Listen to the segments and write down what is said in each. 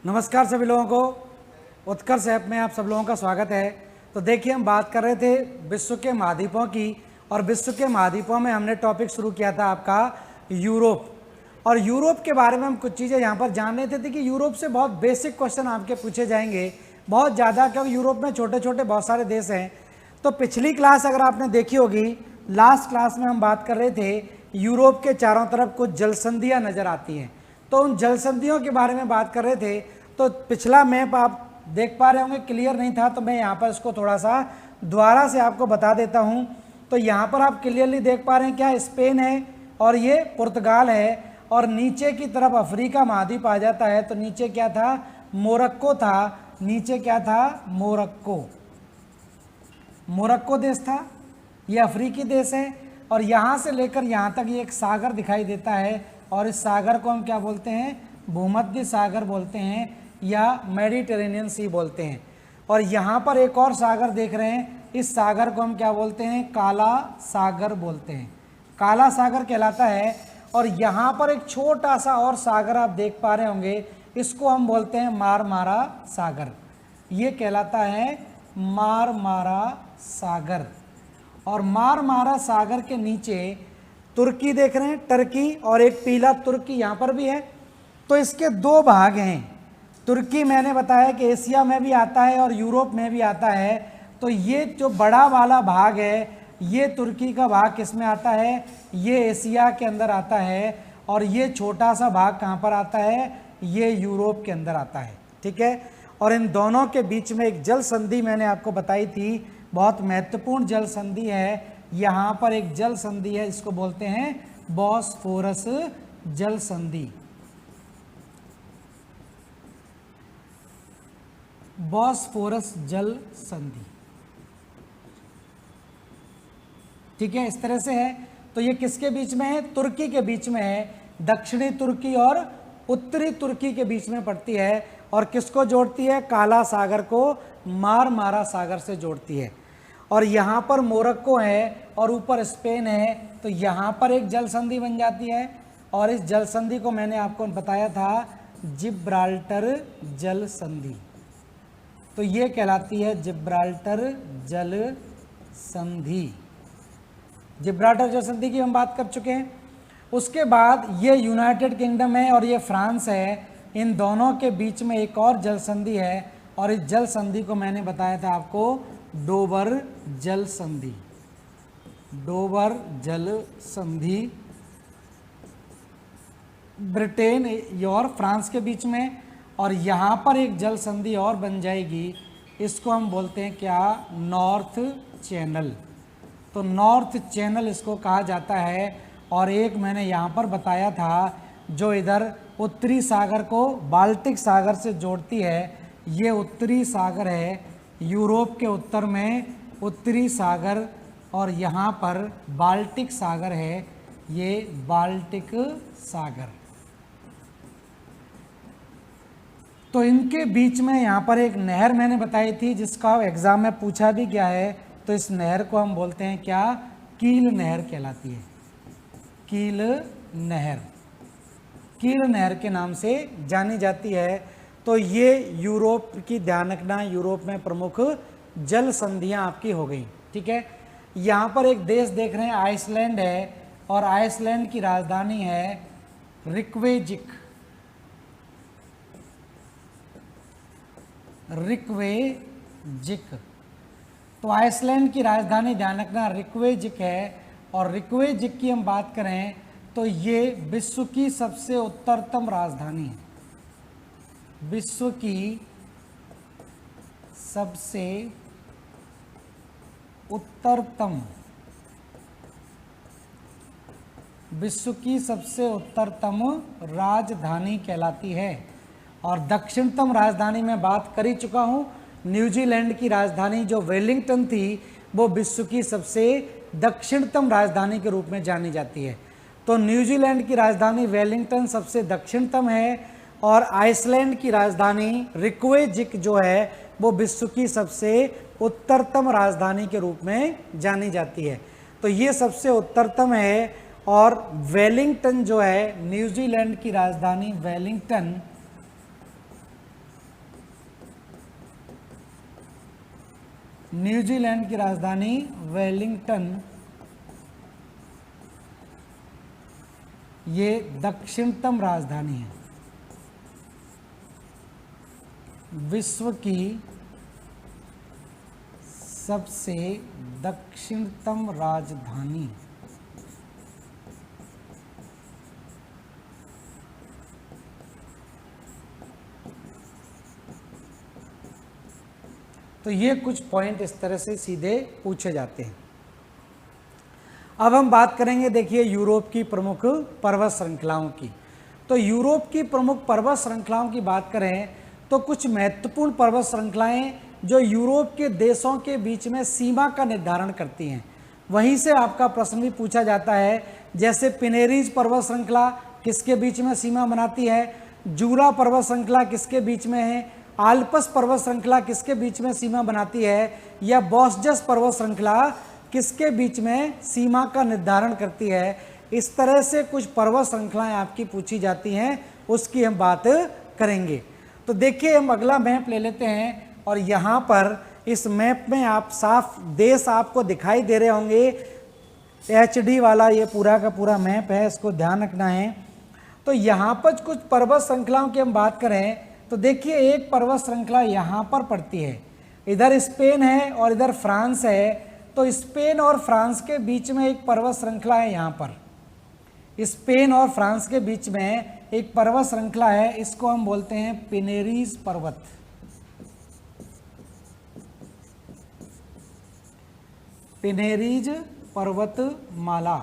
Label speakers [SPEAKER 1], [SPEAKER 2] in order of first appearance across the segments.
[SPEAKER 1] नमस्कार सभी लोगों को, उत्कर्ष ऐप में आप सब लोगों का स्वागत है। तो देखिए, हम बात कर रहे थे विश्व के महाद्वीपों की, और विश्व के महाद्वीपों में हमने टॉपिक शुरू किया था आपका यूरोप। और यूरोप के बारे में हम कुछ चीज़ें यहाँ पर जान रहे थे कि यूरोप से बहुत बेसिक क्वेश्चन आपके पूछे जाएंगे, बहुत ज़्यादा, क्योंकि यूरोप में छोटे छोटे बहुत सारे देश हैं। तो पिछली क्लास अगर आपने देखी होगी, लास्ट क्लास में हम बात कर रहे थे यूरोप के चारों तरफ कुछ जलसंधियाँ नज़र आती हैं। तो उन जलसंधियों के बारे में बात कर रहे थे। तो पिछला मैप आप देख पा रहे होंगे, क्लियर नहीं था, तो मैं यहाँ पर इसको थोड़ा सा दोबारा से आपको बता देता हूँ। तो यहाँ पर आप क्लियरली देख पा रहे हैं क्या, स्पेन है और ये पुर्तगाल है, और नीचे की तरफ अफ्रीका महाद्वीप आ जाता है। तो नीचे क्या था, मोरक्को था। नीचे क्या था, मोरक्को, मोरक्को देश था, ये अफ्रीकी देश है। और यहाँ से लेकर यहाँ तक ये एक सागर दिखाई देता है, और इस सागर को हम क्या बोलते हैं, भूमध्य सागर बोलते हैं या मेडिटेरेनियन सी बोलते हैं। और यहाँ पर एक और सागर देख रहे हैं, इस सागर को हम क्या बोलते हैं, काला सागर बोलते हैं, काला सागर कहलाता है। और यहाँ पर एक छोटा सा और सागर आप देख पा रहे होंगे, इसको हम बोलते हैं मारमारा सागर, ये कहलाता है मारमारा सागर। और मारमारा सागर के नीचे तुर्की देख रहे हैं, टर्की, और एक पीला तुर्की यहाँ पर भी है। तो इसके दो भाग हैं। तुर्की मैंने बताया कि एशिया में भी आता है और यूरोप में भी आता है। तो ये जो बड़ा वाला भाग है, ये तुर्की का भाग किस में आता है, ये एशिया के अंदर आता है। और ये छोटा सा भाग कहाँ पर आता है, ये यूरोप के अंदर आता है। ठीक है। और इन दोनों के बीच में एक जल संधि मैंने आपको बताई थी, बहुत महत्वपूर्ण जल संधि है। यहाँ पर एक जल संधि है, इसको बोलते हैं बॉस्फोरस जल संधि, बॉस्फोरस जल संधि। ठीक है, इस तरह से है। तो ये किसके बीच में है, तुर्की के बीच में है, दक्षिणी तुर्की और उत्तरी तुर्की के बीच में पड़ती है। और किसको जोड़ती है, काला सागर को मारमारा सागर से जोड़ती है। और यहाँ पर मोरक्को है और ऊपर स्पेन है, तो यहाँ पर एक जल संधि बन जाती है। और इस जल संधि को मैंने आपको बताया था जिब्राल्टर जल संधि, तो ये कहलाती है जिब्राल्टर जल संधि। जिब्राल्टर जल संधि की हम बात कर चुके हैं। उसके बाद ये यूनाइटेड किंगडम है और ये फ्रांस है, इन दोनों के बीच में एक और जल संधि है, और इस जल संधि को मैंने बताया था आपको डोबर जल संधि, डोबर जल संधि। ब्रिटेन और फ्रांस के बीच में, और यहाँ पर एक जल संधि और बन जाएगी, इसको हम बोलते हैं क्या, नॉर्थ चैनल। तो नॉर्थ चैनल इसको कहा जाता है। और एक मैंने यहाँ पर बताया था, जो इधर उत्तरी सागर को बाल्टिक सागर से जोड़ती है, ये उत्तरी सागर है, यूरोप के उत्तर में उत्तरी सागर, और यहाँ पर बाल्टिक सागर है, ये बाल्टिक सागर। तो इनके बीच में यहाँ पर एक नहर मैंने बताई थी, जिसका एग्जाम में पूछा भी गया है। तो इस नहर को हम बोलते हैं क्या, कील नहर कहलाती है, कील नहर, कील नहर के नाम से जानी जाती है। तो ये यूरोप की, ध्यान रखना, यूरोप में प्रमुख जल संधियाँ आपकी हो गई। ठीक है। यहाँ पर एक देश देख रहे हैं, आइसलैंड है, और आइसलैंड की राजधानी है रिक्वेजिक, रिक्वेजिक। तो आइसलैंड की राजधानी, ध्यान रखना, रिक्वेजिक है। और रिक्वेजिक की हम बात करें तो ये विश्व की सबसे उत्तरतम राजधानी है, विश्व की सबसे उत्तरतम, विश्व की सबसे उत्तरतम राजधानी कहलाती है। और दक्षिणतम राजधानी में बात कर ही चुका हूँ, न्यूजीलैंड की राजधानी जो वेलिंगटन थी, वो विश्व की सबसे दक्षिणतम राजधानी के रूप में जानी जाती है। तो न्यूजीलैंड की राजधानी वेलिंगटन सबसे दक्षिणतम है, और आइसलैंड की राजधानी रिक्वेजिक जो है, वो विश्व की सबसे उत्तरतम राजधानी के रूप में जानी जाती है। तो ये सबसे उत्तरतम है। और वेलिंगटन जो है, न्यूजीलैंड की राजधानी वेलिंगटन, न्यूजीलैंड की राजधानी वेलिंगटन, ये दक्षिणतम राजधानी है। विश्व की सबसे दक्षिणतम राजधानी। तो ये कुछ पॉइंट इस तरह से सीधे पूछे जाते हैं। अब हम बात करेंगे, देखिए, यूरोप की प्रमुख पर्वत श्रृंखलाओं की। तो यूरोप की प्रमुख पर्वत श्रृंखलाओं की बात करें तो कुछ महत्वपूर्ण पर्वत श्रृंखलाएं जो यूरोप के देशों के बीच में सीमा का निर्धारण करती हैं। वहीं से आपका प्रश्न भी पूछा जाता है, जैसे पिनेरीज पर्वत श्रृंखला किसके बीच में सीमा बनाती है, जूरा पर्वत श्रृंखला किसके बीच में है, आल्प्स पर्वत श्रृंखला किसके बीच में सीमा बनाती है, या बॉसजस पर्वत श्रृंखला किसके बीच में सीमा का निर्धारण करती है। इस तरह से कुछ पर्वत श्रृंखलाएं आपकी पूछी जाती हैं, उसकी हम बात करेंगे। तो देखिए, हम अगला मैप ले लेते हैं और यहाँ पर इस मैप में आप साफ देश आपको दिखाई दे रहे होंगे। HD वाला ये पूरा का पूरा मैप है, इसको ध्यान रखना है। तो यहाँ पर कुछ पर्वत श्रृंखलाओं की हम बात करें तो देखिए, एक पर्वत श्रृंखला यहाँ पर पड़ती है, इधर स्पेन है और इधर फ्रांस है। तो स्पेन और फ्रांस के बीच में एक पर्वत श्रृंखला है। यहाँ पर स्पेन और फ्रांस के बीच में एक पर्वत श्रृंखला है, इसको हम बोलते हैं पिनेरीज पर्वत। पिनेरीज पर्वतमाला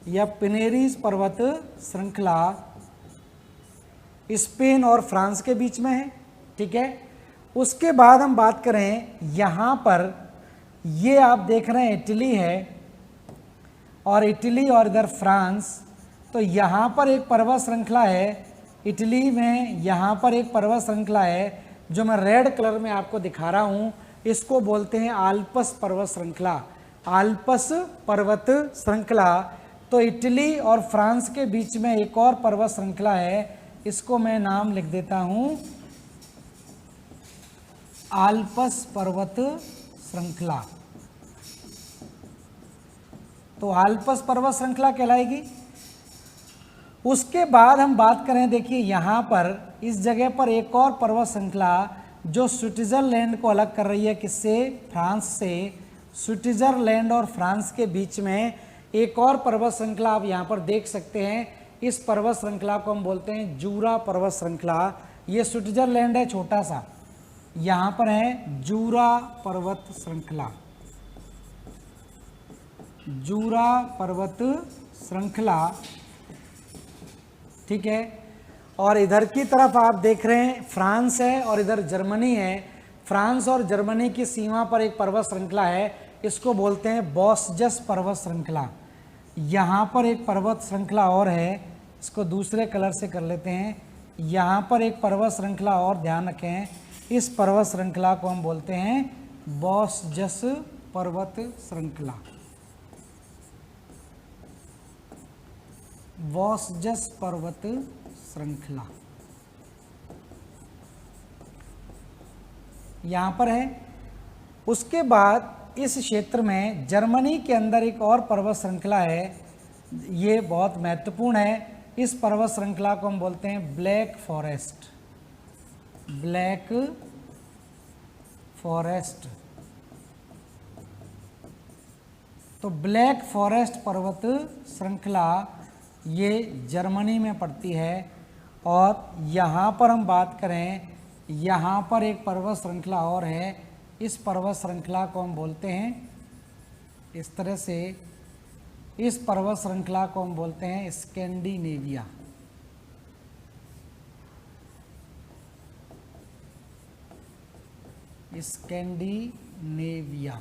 [SPEAKER 1] या पिनेरीज पर्वत श्रृंखला स्पेन और फ्रांस के बीच में है, ठीक है। उसके बाद हम बात करें, यहाँ पर ये आप देख रहे हैं इटली है और इटली और इधर फ्रांस। तो यहाँ पर एक पर्वत श्रृंखला है इटली में, यहाँ पर एक पर्वत श्रृंखला है जो मैं रेड कलर में आपको दिखा रहा हूँ, इसको बोलते हैं आल्प्स पर्वत श्रृंखला। आल्प्स पर्वत श्रृंखला। तो इटली और फ्रांस के बीच में एक और पर्वत श्रृंखला है, इसको मैं नाम लिख देता हूँ आल्प्स पर्वत श्रृंखला। तो आल्प्स पर्वत श्रृंखला कहलाएगी। उसके बाद हम बात करें, देखिए यहाँ पर इस जगह पर एक और पर्वत श्रृंखला जो स्विट्जरलैंड को अलग कर रही है, किससे, फ्रांस से। स्विट्जरलैंड और फ्रांस के बीच में एक और पर्वत श्रृंखला आप यहाँ पर देख सकते हैं। इस पर्वत श्रृंखला को हम बोलते हैं जूरा पर्वत श्रृंखला। ये स्विट्जरलैंड है छोटा सा, यहाँ पर है जूरा पर्वत श्रृंखला। जूरा पर्वत श्रृंखला, ठीक है। और इधर की तरफ आप देख रहे हैं फ्रांस है और इधर जर्मनी है। फ्रांस और जर्मनी की सीमा पर एक पर्वत श्रृंखला है, इसको बोलते हैं बॉसजस पर्वत श्रृंखला। यहाँ पर एक पर्वत श्रृंखला और है, इसको दूसरे कलर से कर लेते हैं। यहाँ पर एक पर्वत श्रृंखला और, ध्यान रखें, इस पर्वत श्रृंखला को हम बोलते हैं बॉसजस पर्वत श्रृंखला। बॉसजस पर्वत श्रृंखला यहाँ पर है। उसके बाद इस क्षेत्र में जर्मनी के अंदर एक और पर्वत श्रृंखला है, ये बहुत महत्वपूर्ण है। इस पर्वत श्रृंखला को हम बोलते हैं ब्लैक फॉरेस्ट। Black forest. तो ब्लैक फॉरेस्ट पर्वत श्रृंखला ये जर्मनी में पड़ती है। और यहाँ पर हम बात करें, यहाँ पर एक पर्वत श्रृंखला और है, इस पर्वत श्रृंखला को हम बोलते हैं इस तरह से, इस पर्वत श्रृंखला को हम बोलते हैं स्कैंडिनेविया। स्कैंडिनेविया।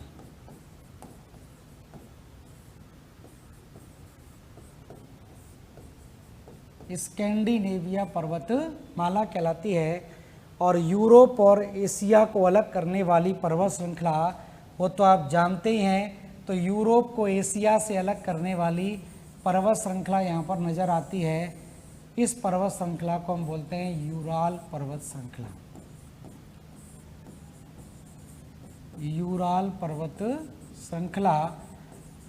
[SPEAKER 1] स्कैंडिनेविया पर्वतमाला कहलाती है। और यूरोप और एशिया को अलग करने वाली पर्वत श्रृंखला वो तो आप जानते ही हैं। तो यूरोप को एशिया से अलग करने वाली पर्वत श्रृंखला यहाँ पर नज़र आती है। इस पर्वत श्रृंखला को हम बोलते हैं यूराल पर्वत श्रृंखला। यूराल पर्वत श्रृंखला,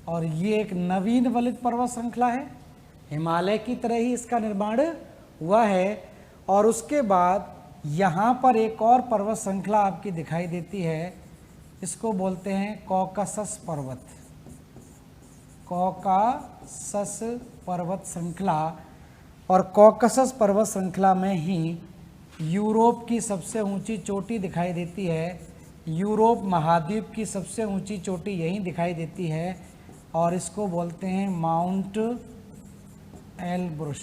[SPEAKER 1] और ये एक नवीन वलित पर्वत श्रृंखला है, हिमालय की तरह ही इसका निर्माण हुआ है। और उसके बाद यहाँ पर एक और पर्वत श्रृंखला आपकी दिखाई देती है, इसको बोलते हैं कॉकसस पर्वत, कॉकासस पर्वत श्रृंखला। और कॉकसस पर्वत श्रृंखला में ही यूरोप की सबसे ऊंची चोटी दिखाई देती है, यूरोप महाद्वीप की सबसे ऊंची चोटी यहीं दिखाई देती है, और इसको बोलते हैं माउंट एलब्रुस।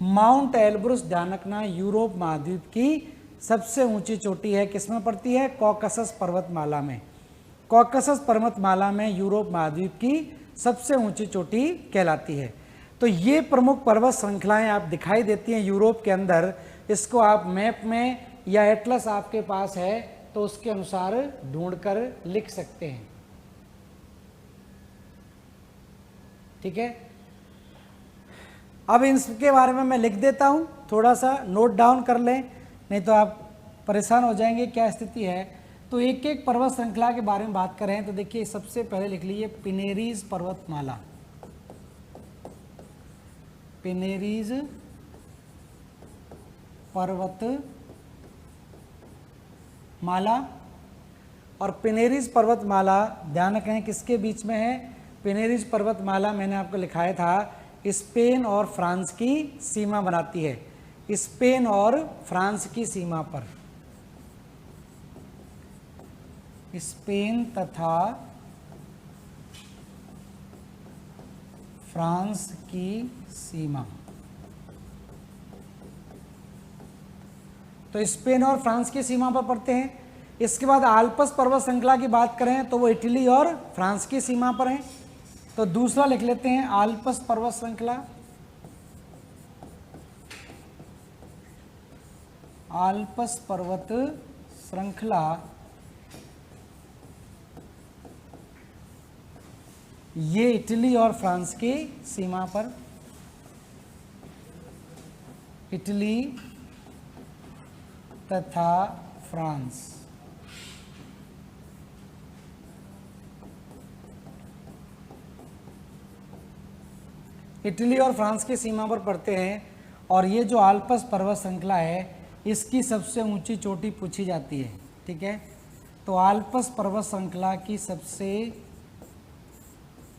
[SPEAKER 1] माउंट एलब्रुस ध्यान रखना यूरोप महाद्वीप की सबसे ऊंची चोटी है, किसमें पड़ती है? कॉकसस पर्वतमाला में। कॉकसस पर्वतमाला में यूरोप महाद्वीप की सबसे ऊंची चोटी कहलाती है। तो ये प्रमुख पर्वत श्रृंखलाएं आप दिखाई देती हैं यूरोप के अंदर। इसको आप मैप में या एटलस आपके पास है तो उसके अनुसार ढूंढकर लिख सकते हैं, ठीक है। अब इनके बारे में मैं लिख देता हूं, थोड़ा सा नोट डाउन कर लें, नहीं तो आप परेशान हो जाएंगे क्या स्थिति है। तो एक एक पर्वत श्रृंखला के बारे में बात करें तो देखिए, सबसे पहले लिख लीजिए पिनेरीज पर्वतमाला, पिनेरीज पर्वतमाला। और पिनेरीज पर्वतमाला ध्यान रखें किसके बीच में है? पिनेरीज पर्वतमाला मैंने आपको लिखाया था स्पेन और फ्रांस की सीमा बनाती है, स्पेन और फ्रांस की सीमा पर, स्पेन तथा फ्रांस की सीमा। तो स्पेन और फ्रांस की सीमा पर पड़ते हैं। इसके बाद आल्प्स पर्वत श्रृंखला की बात करें तो वो इटली और फ्रांस की सीमा पर है। तो दूसरा लिख लेते हैं आल्प्स पर्वत श्रृंखला, आल्प्स पर्वत श्रृंखला ये इटली और फ्रांस की सीमा पर, इटली तथा फ्रांस। इटली और फ्रांस की सीमा पर पड़ते हैं। और ये जो आल्प्स पर्वत श्रृंखला है इसकी सबसे ऊंची चोटी पूछी जाती है, ठीक है। तो आल्प्स पर्वत श्रृंखला की सबसे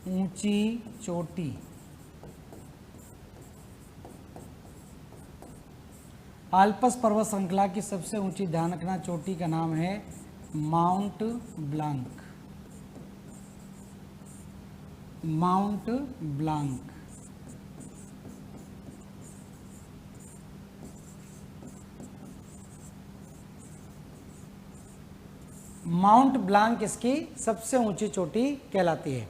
[SPEAKER 1] ऊंची चोटी, आल्प्स पर्वत श्रृंखला की सबसे ऊंची ध्यान रखना चोटी का नाम है Mount Blanc, Mount Blanc. Mount Blanc इसकी सबसे ऊंची चोटी कहलाती है।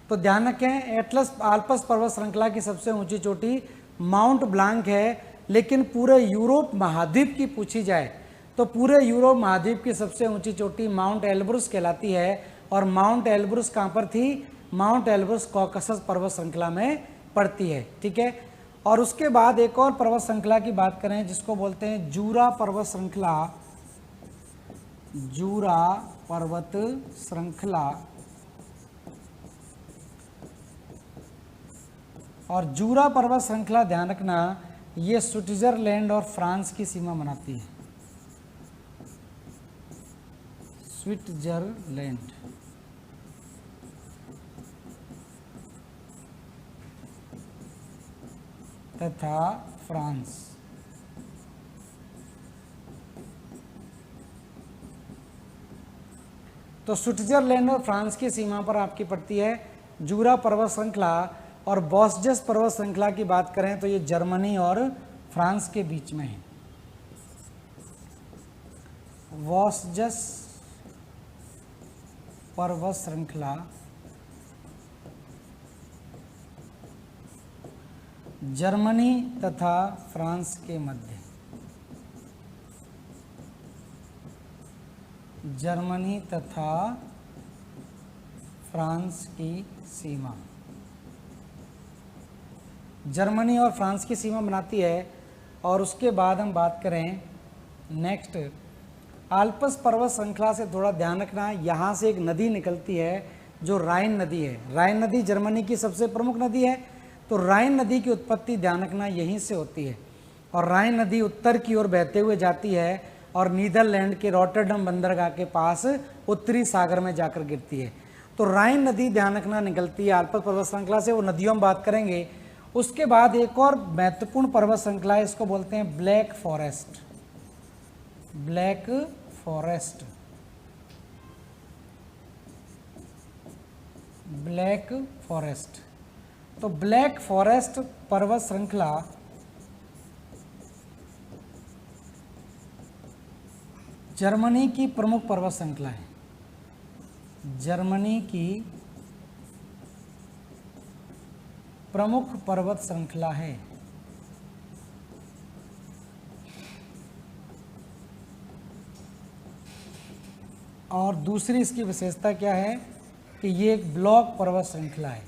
[SPEAKER 1] तो ध्यान रखें एटलस आल्प्स पर्वत श्रृंखला की सबसे ऊंची चोटी माउंट ब्लांक है। लेकिन पूरे यूरोप महाद्वीप की पूछी जाए तो पूरे यूरोप महाद्वीप की सबसे ऊंची चोटी माउंट एल्ब्रुस कहलाती है। और माउंट एल्ब्रुस कहाँ पर थी? माउंट एल्ब्रुस कॉकसस पर्वत श्रृंखला में पड़ती है, ठीक है। और उसके बाद एक और पर्वत श्रृंखला की बात करें जिसको बोलते हैं जूरा पर्वत श्रृंखला, जूरा पर्वत श्रृंखला। और जूरा पर्वत श्रृंखला ध्यान रखना ये स्विट्जरलैंड और फ्रांस की सीमा बनाती है, स्विट्जरलैंड तथा फ्रांस। तो स्विट्जरलैंड और फ्रांस की सीमा पर आपकी पड़ती है जूरा पर्वत श्रृंखला। और वोस्जस पर्वत श्रृंखला की बात करें तो ये जर्मनी और फ्रांस के बीच में है, वोस्जस पर्वत श्रृंखला जर्मनी तथा फ्रांस के मध्य, जर्मनी तथा फ्रांस की सीमा, जर्मनी और फ्रांस की सीमा बनाती है। और उसके बाद हम बात करें नेक्स्ट आल्प्स पर्वत श्रृंखला से थोड़ा ध्यान रखना, यहाँ से एक नदी निकलती है जो राइन नदी है। राइन नदी जर्मनी की सबसे प्रमुख नदी है, तो राइन नदी की उत्पत्ति ध्यान रखना यहीं से होती है। और राइन नदी उत्तर की ओर बहते हुए जाती है और नीदरलैंड के रॉटरडम बंदरगाह के पास उत्तरी सागर में जाकर गिरती है। तो राइन नदी ध्यान रखना निकलती है आल्प्स पर्वत श्रृंखला से, वो नदियों में बात करेंगे। उसके बाद एक और महत्वपूर्ण पर्वत श्रृंखला है, इसको बोलते हैं black forest. Black forest, black forest. तो ब्लैक फॉरेस्ट पर्वत श्रृंखला जर्मनी की प्रमुख पर्वत श्रृंखला है। जर्मनी की प्रमुख पर्वत श्रृंखला है। और दूसरी इसकी विशेषता क्या है कि ये एक ब्लॉक पर्वत श्रृंखला है।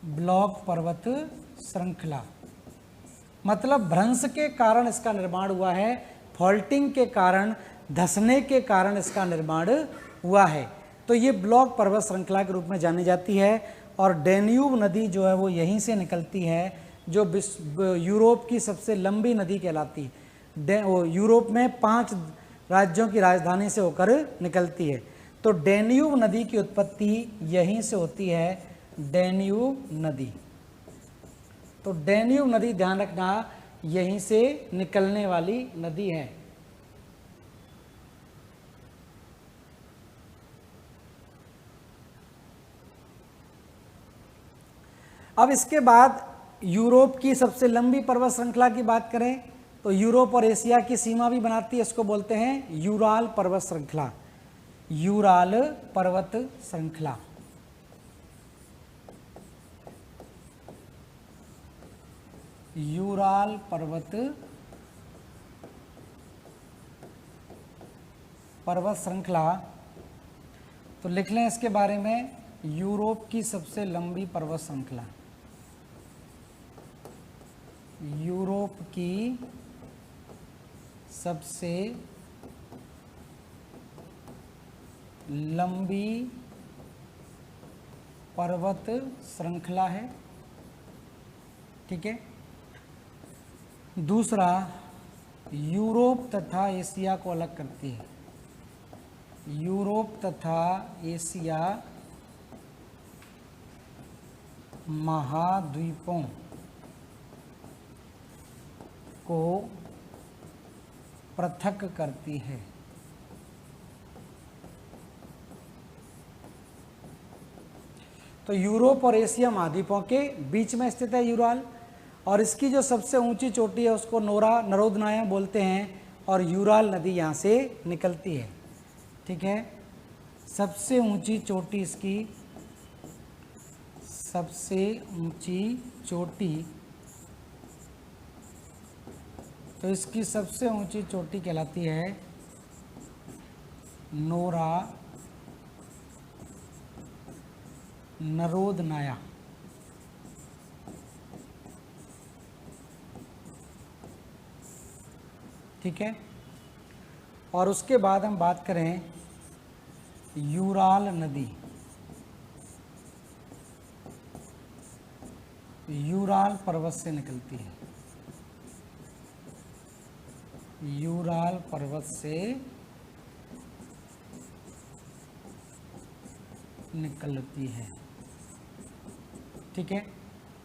[SPEAKER 1] ब्लॉक पर्वत श्रृंखला मतलब भ्रंश के कारण इसका निर्माण हुआ है, फॉल्टिंग के कारण, धंसने के कारण इसका निर्माण हुआ है। तो ये ब्लॉक पर्वत श्रृंखला के रूप में जानी जाती है। और डैन्यूब नदी जो है वो यहीं से निकलती है, जो यूरोप की सबसे लंबी नदी कहलाती है। यूरोप में 5 राज्यों की राजधानी से होकर निकलती है। तो डैन्यूब नदी की उत्पत्ति यहीं से होती है, डैन्यूब नदी। तो डैन्यूब नदी ध्यान रखना यहीं से निकलने वाली नदी है। अब इसके बाद यूरोप की सबसे लंबी पर्वत श्रृंखला की बात करें तो यूरोप और एशिया की सीमा भी बनाती है, इसको बोलते हैं यूराल पर्वत श्रृंखला। यूराल पर्वत श्रृंखला। यूराल पर्वत श्रृंखला। तो लिख लें इसके बारे में, यूरोप की सबसे लंबी पर्वत श्रृंखला। यूरोप की सबसे लंबी पर्वत श्रृंखला है। ठीक है। दूसरा, यूरोप तथा एशिया को अलग करती है। यूरोप तथा एशिया महाद्वीपों को पृथक करती है। तो यूरोप और एशिया महाद्वीपों के बीच में स्थित है यूराल, और इसकी जो सबसे ऊंची चोटी है उसको नरोदनाया बोलते हैं, और यूराल नदी यहाँ से निकलती है। ठीक है। सबसे ऊंची चोटी, इसकी सबसे ऊंची चोटी, तो इसकी सबसे ऊंची चोटी कहलाती है नरोदनाया। ठीक है। और उसके बाद हम बात करें यूराल नदी। यूराल पर्वत से निकलती है। यूराल पर्वत से निकलती है। ठीक है।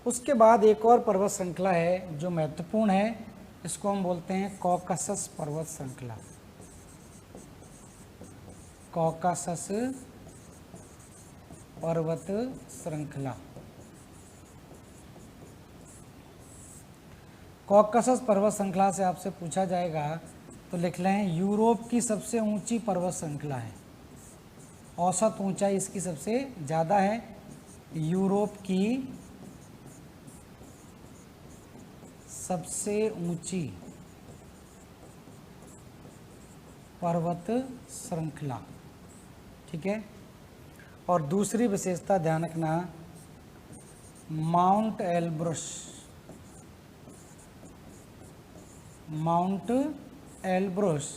[SPEAKER 1] उसके बाद एक और पर्वत श्रृंखला है जो महत्वपूर्ण है, इसको हम बोलते हैं कॉकासस पर्वत श्रृंखला। कॉकासस पर्वत श्रृंखला। कॉकासस पर्वत श्रृंखला से आपसे पूछा जाएगा तो लिख लें, यूरोप की सबसे ऊंची पर्वत श्रृंखला है। औसत ऊंचाई इसकी सबसे ज़्यादा है। यूरोप की सबसे ऊंची पर्वत श्रृंखला। ठीक है। और दूसरी विशेषता ध्यान रखना, mount Elbrus. Mount Elbrus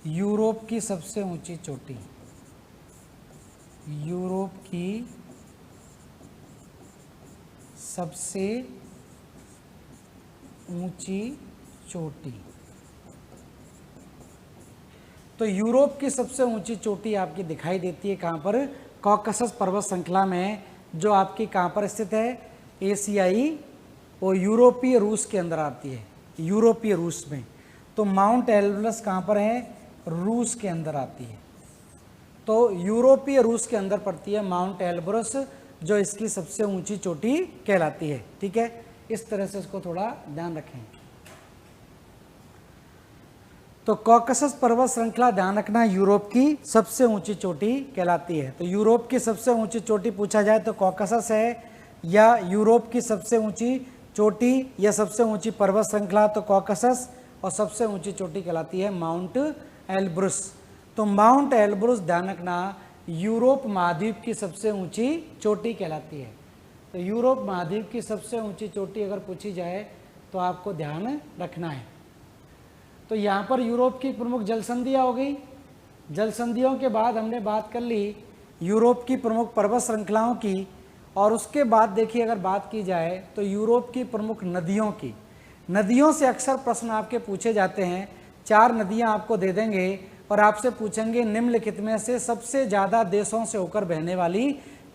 [SPEAKER 1] Europe की सबसे ऊंची चोटी, यूरोप की सबसे ऊंची चोटी। तो यूरोप की सबसे ऊंची चोटी आपकी दिखाई देती है कहाँ पर? कॉकसस पर्वत श्रृंखला में, जो आपकी कहाँ पर स्थित है? एशियाई और यूरोपीय रूस के अंदर आती है, यूरोपीय रूस में। तो माउंट एल्ब्रस कहाँ पर है? रूस के अंदर आती है। तो यूरोपीय रूस के अंदर पड़ती है माउंट एल्ब्रस, जो इसकी सबसे ऊंची चोटी कहलाती है। ठीक है, इस तरह से इसको थोड़ा ध्यान रखें। तो कॉकसस पर्वत श्रृंखला ध्यान रखना यूरोप की सबसे ऊंची चोटी कहलाती है। तो यूरोप की सबसे ऊंची चोटी पूछा जाए तो कॉकसस है, या यूरोप की सबसे ऊंची चोटी या सबसे ऊंची पर्वत श्रृंखला तो कॉकसस, और सबसे ऊंची चोटी कहलाती है माउंट एल्ब्रुस। तो माउंट एल्ब्रुस ध्यान रखना यूरोप महाद्वीप की सबसे ऊंची चोटी कहलाती है। तो यूरोप महाद्वीप की सबसे ऊंची चोटी अगर पूछी जाए तो आपको ध्यान रखना है। तो यहाँ पर यूरोप की प्रमुख जल संधियाँ हो गई। जल संधियों के बाद हमने बात कर ली यूरोप की प्रमुख पर्वत श्रृंखलाओं की, और उसके बाद देखिए अगर बात की जाए तो यूरोप की प्रमुख नदियों की। नदियों से अक्सर प्रश्न आपके पूछे जाते हैं। 4 नदियाँ आपको दे देंगे और आपसे पूछेंगे निम्नलिखित में से सबसे ज़्यादा देशों से होकर बहने वाली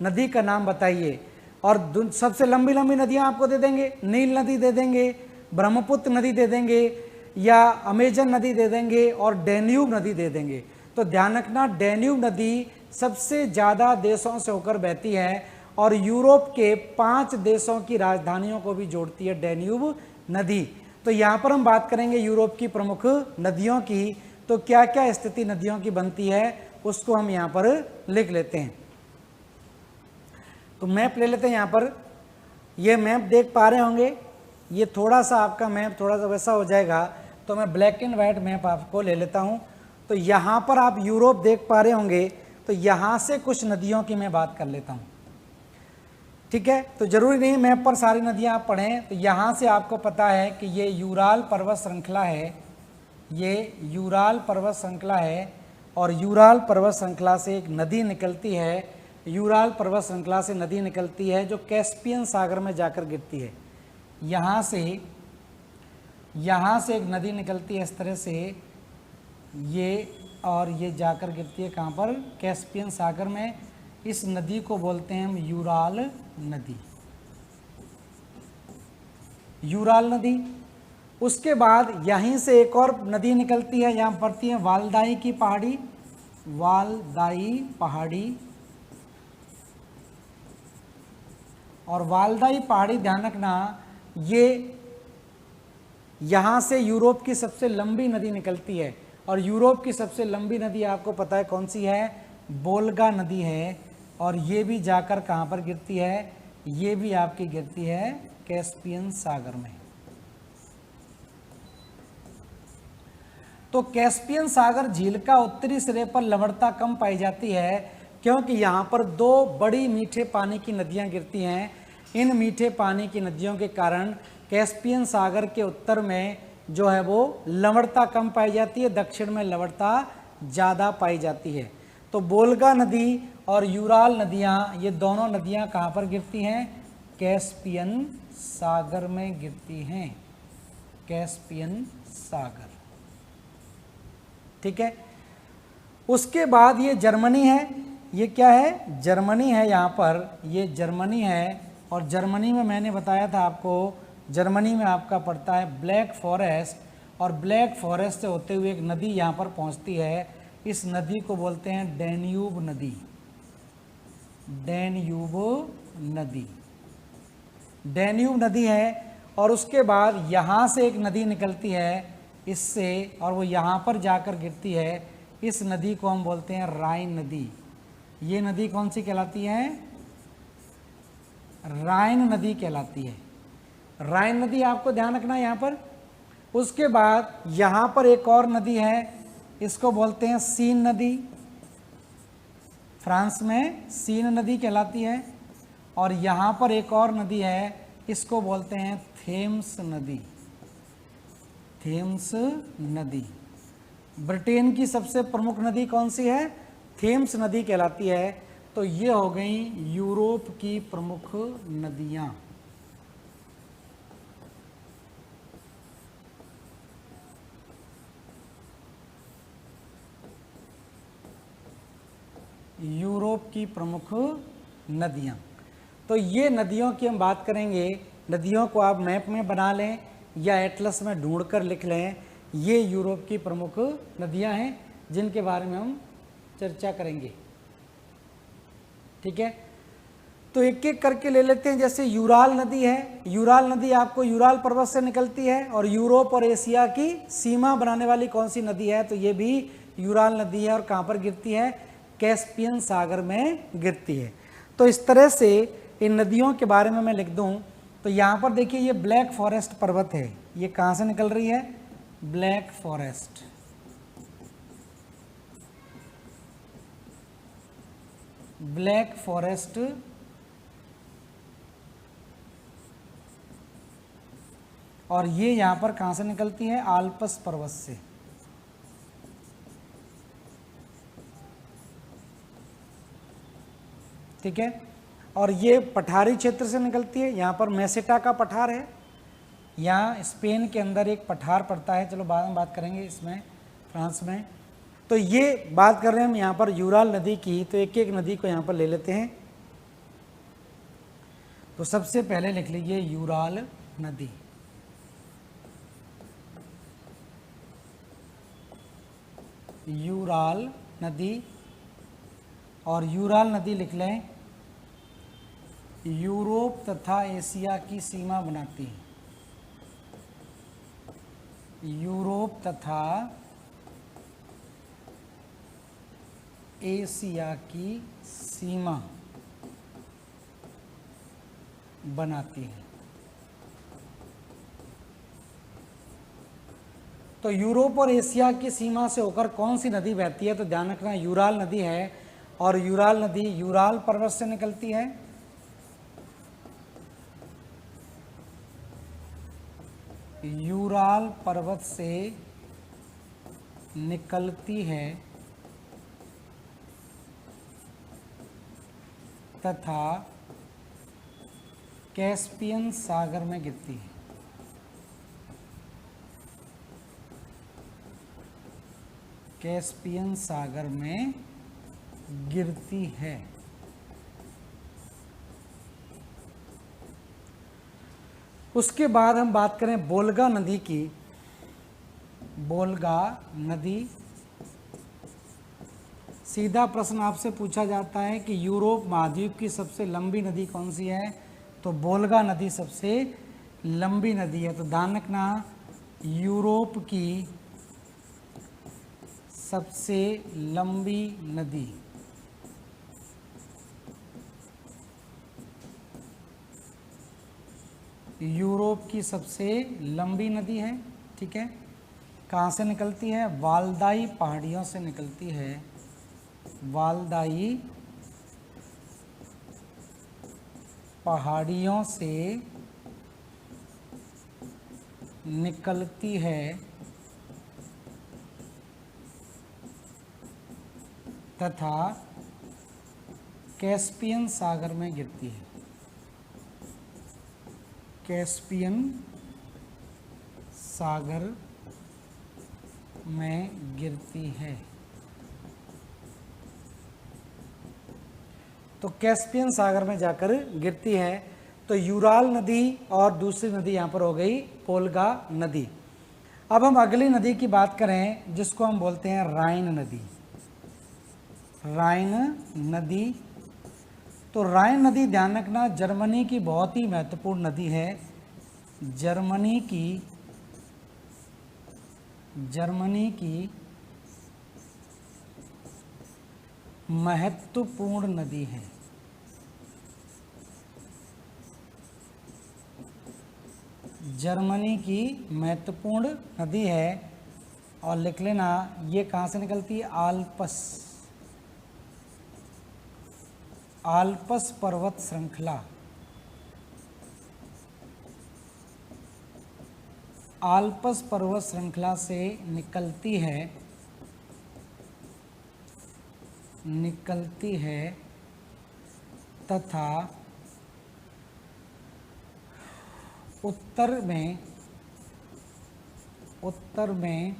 [SPEAKER 1] नदी का नाम बताइए। और सबसे लंबी लंबी नदियाँ आपको दे देंगे, नील नदी दे देंगे, ब्रह्मपुत्र नदी दे देंगे, या अमेजन नदी दे देंगे, और डैन्यूब नदी दे देंगे। तो ध्यान रखना डैन्यूब नदी सबसे ज़्यादा देशों से होकर बहती है, और यूरोप के 5 देशों की राजधानियों को भी जोड़ती है डैन्यूब नदी। तो यहाँ पर हम बात करेंगे यूरोप की प्रमुख नदियों की। तो क्या क्या स्थिति नदियों की बनती है उसको हम यहाँ पर लिख लेते हैं। तो मैप ले लेते हैं। यहाँ पर ये मैप देख पा रहे होंगे, ये थोड़ा सा आपका मैप थोड़ा सा वैसा हो जाएगा, तो मैं ब्लैक एंड वाइट मैप आपको ले लेता हूँ। तो यहाँ पर आप यूरोप देख पा रहे होंगे, तो यहाँ से कुछ नदियों की मैं बात कर लेता हूँ। ठीक है, तो जरूरी नहीं मैप पर सारी नदियाँ आप पढ़ें। तो यहाँ से आपको पता है कि ये यूराल पर्वत श्रृंखला है, ये यूराल पर्वत श्रृंखला है, और यूराल पर्वत श्रृंखला से एक नदी निकलती है। यूराल पर्वत श्रृंखला से नदी निकलती है जो कैस्पियन सागर में जाकर गिरती है। यहाँ से एक नदी निकलती है इस तरह से, ये, और ये जाकर गिरती है कहाँ पर? कैस्पियन सागर में। इस नदी को बोलते हैं हम यूराल नदी, यूराल नदी। उसके बाद यहीं से एक और नदी निकलती है, यहाँ पड़ती है वालदाई की पहाड़ी, वालदाई पहाड़ी। और वालदाई पहाड़ी ध्यान रखना, ये यहाँ से यूरोप की सबसे लंबी नदी निकलती है। और यूरोप की सबसे लंबी नदी आपको पता है कौन सी है? वोल्गा नदी है। और ये भी जाकर कहाँ पर गिरती है? ये भी आपकी गिरती है कैस्पियन सागर में। तो कैस्पियन सागर झील का उत्तरी सिरे पर लवणता कम पाई जाती है, क्योंकि यहाँ पर 2 बड़ी मीठे पानी की नदियाँ गिरती हैं। इन मीठे पानी की नदियों के कारण कैस्पियन सागर के उत्तर में जो है वो लवणता कम पाई जाती है, दक्षिण में लवणता ज़्यादा पाई जाती है। तो वोल्गा नदी और यूराल नदियाँ, ये दोनों नदियाँ कहाँ पर गिरती हैं? कैस्पियन सागर में गिरती हैं, कैस्पियन सागर। ठीक है, उसके बाद ये जर्मनी है। ये क्या है? जर्मनी है। यहाँ पर ये जर्मनी है, और जर्मनी में मैंने बताया था आपको, जर्मनी में आपका पड़ता है ब्लैक फॉरेस्ट, और ब्लैक फॉरेस्ट से होते हुए एक नदी यहाँ पर पहुँचती है। इस नदी को बोलते हैं डैन्यूब नदी, डैन्यूब नदी, डैन्यूब नदी है। और उसके बाद यहाँ से एक नदी निकलती है इससे, और वो यहाँ पर जाकर गिरती है। इस नदी को हम बोलते हैं राइन नदी। ये नदी कौन सी कहलाती है? राइन नदी कहलाती है। राइन नदी आपको ध्यान रखना है यहाँ पर। उसके बाद यहाँ पर एक और नदी है, इसको बोलते हैं सीन नदी। फ्रांस में सीन नदी कहलाती है। और यहाँ पर एक और नदी है, इसको बोलते हैं थेम्स नदी। थेम्स नदी। ब्रिटेन की सबसे प्रमुख नदी कौन सी है? थेम्स नदी कहलाती है। तो ये हो गई यूरोप की प्रमुख नदियां। यूरोप की प्रमुख नदियां। तो ये नदियों की हम बात करेंगे। नदियों को आप मैप में बना लें या एटलस में ढूंढकर लिख लें। ये यूरोप की प्रमुख नदियां हैं जिनके बारे में हम चर्चा करेंगे। ठीक है, तो एक एक करके ले लेते हैं। जैसे यूराल नदी है। यूराल नदी आपको यूराल पर्वत से निकलती है और यूरोप और एशिया की सीमा बनाने वाली कौन सी नदी है? तो ये भी यूराल नदी है। और कहाँ पर गिरती है? कैस्पियन सागर में गिरती है। तो इस तरह से इन नदियों के बारे में मैं लिख दूं तो यहाँ पर देखिए ये ब्लैक फॉरेस्ट पर्वत है। ये कहाँ से निकल रही है? Black forest. ब्लैक फॉरेस्ट और ये यहाँ पर कहाँ से निकलती है? आल्प्स पर्वत से। ठीक है, और ये पठारी क्षेत्र से निकलती है। यहाँ पर मेसेटा का पठार है। यहाँ स्पेन के अंदर एक पठार पड़ता है, चलो बाद में बात करेंगे इसमें, फ्रांस में। तो ये बात कर रहे हैं हम यहाँ पर यूराल नदी की। तो एक एक नदी को यहाँ पर ले लेते हैं। तो सबसे पहले लिख लीजिए यूराल नदी। यूराल नदी, और यूराल नदी लिख लें यूरोप तथा एशिया की सीमा बनाती है। यूरोप तथा एशिया की सीमा बनाती है। तो यूरोप और एशिया की सीमा से होकर कौन सी नदी बहती है? तो ध्यान रखना यूराल नदी है। और यूराल नदी यूराल पर्वत से निकलती है। यूराल पर्वत से निकलती है तथा कैस्पियन सागर में गिरती है। कैस्पियन सागर में गिरती है। उसके बाद हम बात करें वोल्गा नदी की। वोल्गा नदी, सीधा प्रश्न आपसे पूछा जाता है कि यूरोप महाद्वीप की सबसे लंबी नदी कौन सी है? तो वोल्गा नदी सबसे लंबी नदी है। तो ध्यान रखना यूरोप की सबसे लंबी नदी यूरोप की सबसे लंबी नदी है। ठीक है, कहाँ से निकलती है? वाल्दाई पहाड़ियों से निकलती है। वाल्दाई पहाड़ियों से निकलती है तथा कैस्पियन सागर में गिरती है। कैस्पियन सागर में गिरती है। तो कैस्पियन सागर में जाकर गिरती है। तो यूराल नदी और दूसरी नदी यहाँ पर हो गई वोल्गा नदी। अब हम अगली नदी की बात करें जिसको हम बोलते हैं राइन नदी। राइन नदी, तो राइन नदी ध्यान रखना जर्मनी की बहुत ही महत्वपूर्ण नदी है। जर्मनी की महत्वपूर्ण नदी है। जर्मनी की महत्वपूर्ण नदी है। और लिख लेना ये कहाँ से निकलती है? आल्प्स पर्वत श्रृंखला आल्प्स पर्वत श्रृंखला से निकलती है तथा उत्तर में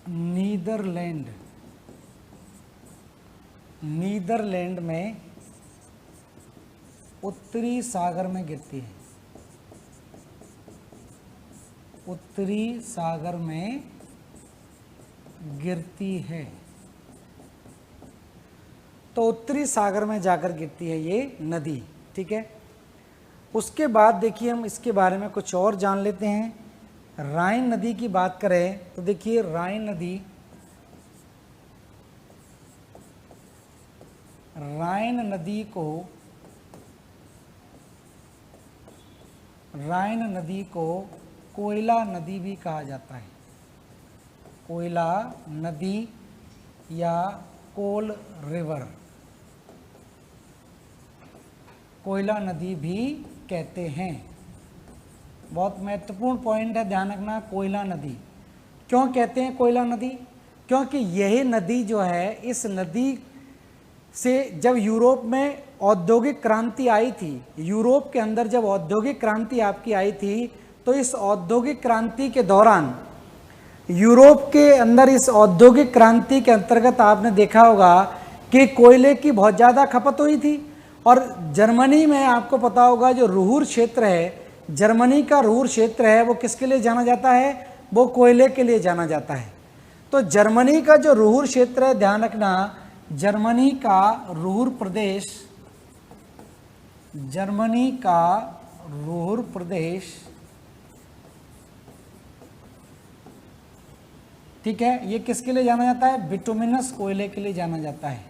[SPEAKER 1] नीदरलैंड में उत्तरी सागर में गिरती है। उत्तरी सागर में गिरती है, तो उत्तरी सागर में जाकर गिरती है ये नदी। ठीक है, उसके बाद देखिए हम इसके बारे में कुछ और जान लेते हैं। राइन नदी की बात करें तो देखिए राइन नदी को कोयला नदी भी कहा जाता है। कोयला नदी या कोल रिवर, कोयला नदी भी कहते हैं। बहुत महत्वपूर्ण पॉइंट है, ध्यान रखना। कोयला नदी क्यों कहते हैं कोयला नदी? क्योंकि यही नदी जो है, इस नदी से जब यूरोप में औद्योगिक क्रांति आई थी, यूरोप के अंदर जब औद्योगिक क्रांति आपकी आई थी, तो इस औद्योगिक क्रांति के दौरान यूरोप के अंदर इस औद्योगिक क्रांति के अंतर्गत आपने देखा होगा कि कोयले की बहुत ज़्यादा खपत हुई थी। और जर्मनी में आपको पता होगा जो रुह्र क्षेत्र है, जर्मनी का रुह्र क्षेत्र है, वो किसके लिए जाना जाता है? वो कोयले के लिए जाना जाता है। तो जर्मनी का जो रुह्र क्षेत्र है, ध्यान रखना, जर्मनी का रुह्र प्रदेश, ठीक है, ये किसके लिए जाना जाता है? बिटुमिनस कोयले के लिए जाना जाता है।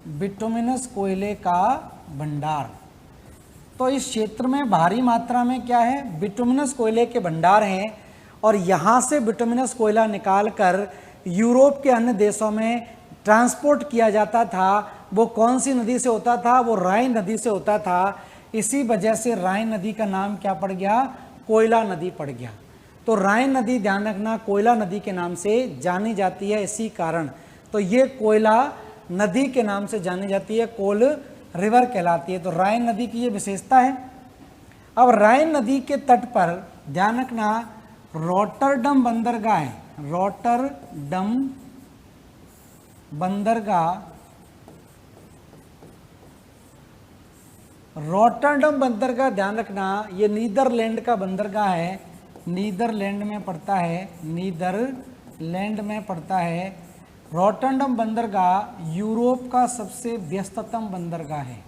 [SPEAKER 1] बिटुमिनस कोयले का भंडार। तो इस क्षेत्र में भारी मात्रा में क्या है? बिटुमिनस कोयले के भंडार हैं, और यहाँ से बिटुमिनस कोयला निकालकर यूरोप के अन्य देशों में ट्रांसपोर्ट किया जाता था। वो कौन सी नदी से होता था? वो राइन नदी से होता था। इसी वजह से राइन नदी का नाम क्या पड़ गया? कोयला नदी पड़ गया। तो राइन नदी, ध्यान रखना, कोयला नदी के नाम से जानी जाती है इसी कारण। तो ये कोयला नदी के नाम से जानी जाती है, कोल रिवर कहलाती है। तो राइन नदी की ये विशेषता है। अब राइन नदी के तट पर ध्यान रखना रॉटरडम बंदरगाह है। रॉटरडम बंदरगाह ध्यान रखना, ये नीदरलैंड का बंदरगाह है। नीदरलैंड में पड़ता है। रॉटरडम बंदरगाह यूरोप का सबसे व्यस्ततम बंदरगाह है।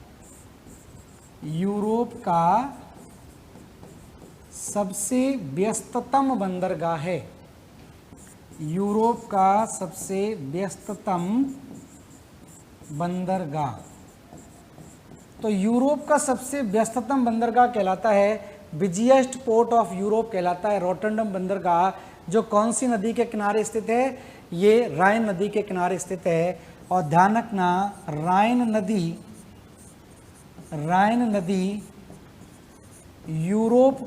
[SPEAKER 1] यूरोप का सबसे व्यस्ततम बंदरगाह है। यूरोप का सबसे व्यस्ततम बंदरगाह। तो यूरोप का सबसे व्यस्ततम बंदरगाह कहलाता है, बिजिएस्ट पोर्ट ऑफ यूरोप कहलाता है रॉटरडम बंदरगाह, जो कौन सी नदी के किनारे स्थित है? ये राइन नदी के किनारे स्थित है। और ध्यान रखना राइन नदी यूरोप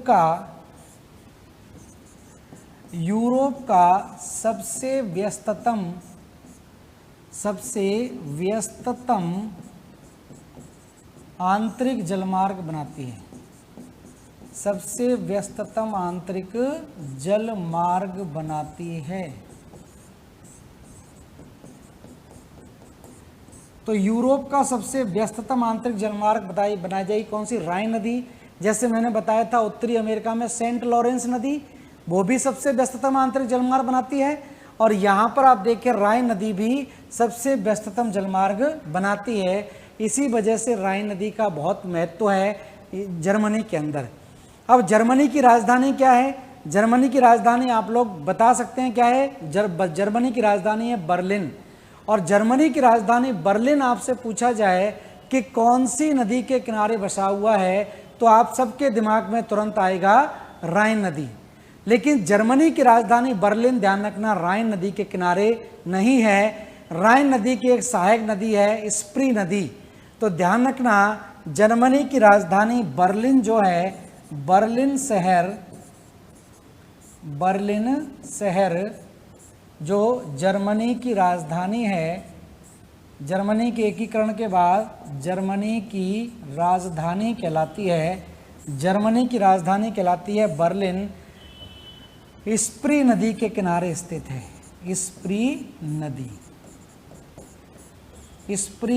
[SPEAKER 1] का सबसे व्यस्ततम आंतरिक जलमार्ग बनाती है। सबसे व्यस्ततम आंतरिक जलमार्ग बनाती है। तो यूरोप का सबसे व्यस्ततम आंतरिक जलमार्ग बनाई जाएगी कौन सी? राइन नदी। जैसे मैंने बताया था उत्तरी अमेरिका में सेंट लॉरेंस नदी, वो भी सबसे व्यस्ततम आंतरिक जलमार्ग बनाती है। और यहाँ पर आप देखिए राइन नदी भी सबसे व्यस्ततम जलमार्ग बनाती है। इसी वजह से राइन नदी का बहुत महत्व है जर्मनी के अंदर। अब जर्मनी की राजधानी क्या है? जर्मनी की राजधानी आप लोग बता सकते हैं क्या है? जर्मनी की राजधानी है बर्लिन। और जर्मनी की राजधानी बर्लिन आपसे पूछा जाए कि कौन सी नदी के किनारे बसा हुआ है, तो आप सबके दिमाग में तुरंत आएगा राइन नदी। लेकिन जर्मनी की राजधानी बर्लिन, ध्यान रखना, राइन नदी के किनारे नहीं है। राइन नदी की एक सहायक नदी है स्प्री नदी। तो ध्यान रखना, जर्मनी की राजधानी बर्लिन जो है, बर्लिन शहर जो जर्मनी की राजधानी है, जर्मनी के एकीकरण के बाद जर्मनी की राजधानी कहलाती है, जर्मनी की राजधानी कहलाती है बर्लिन, स्प्री नदी के किनारे स्थित है। स्प्री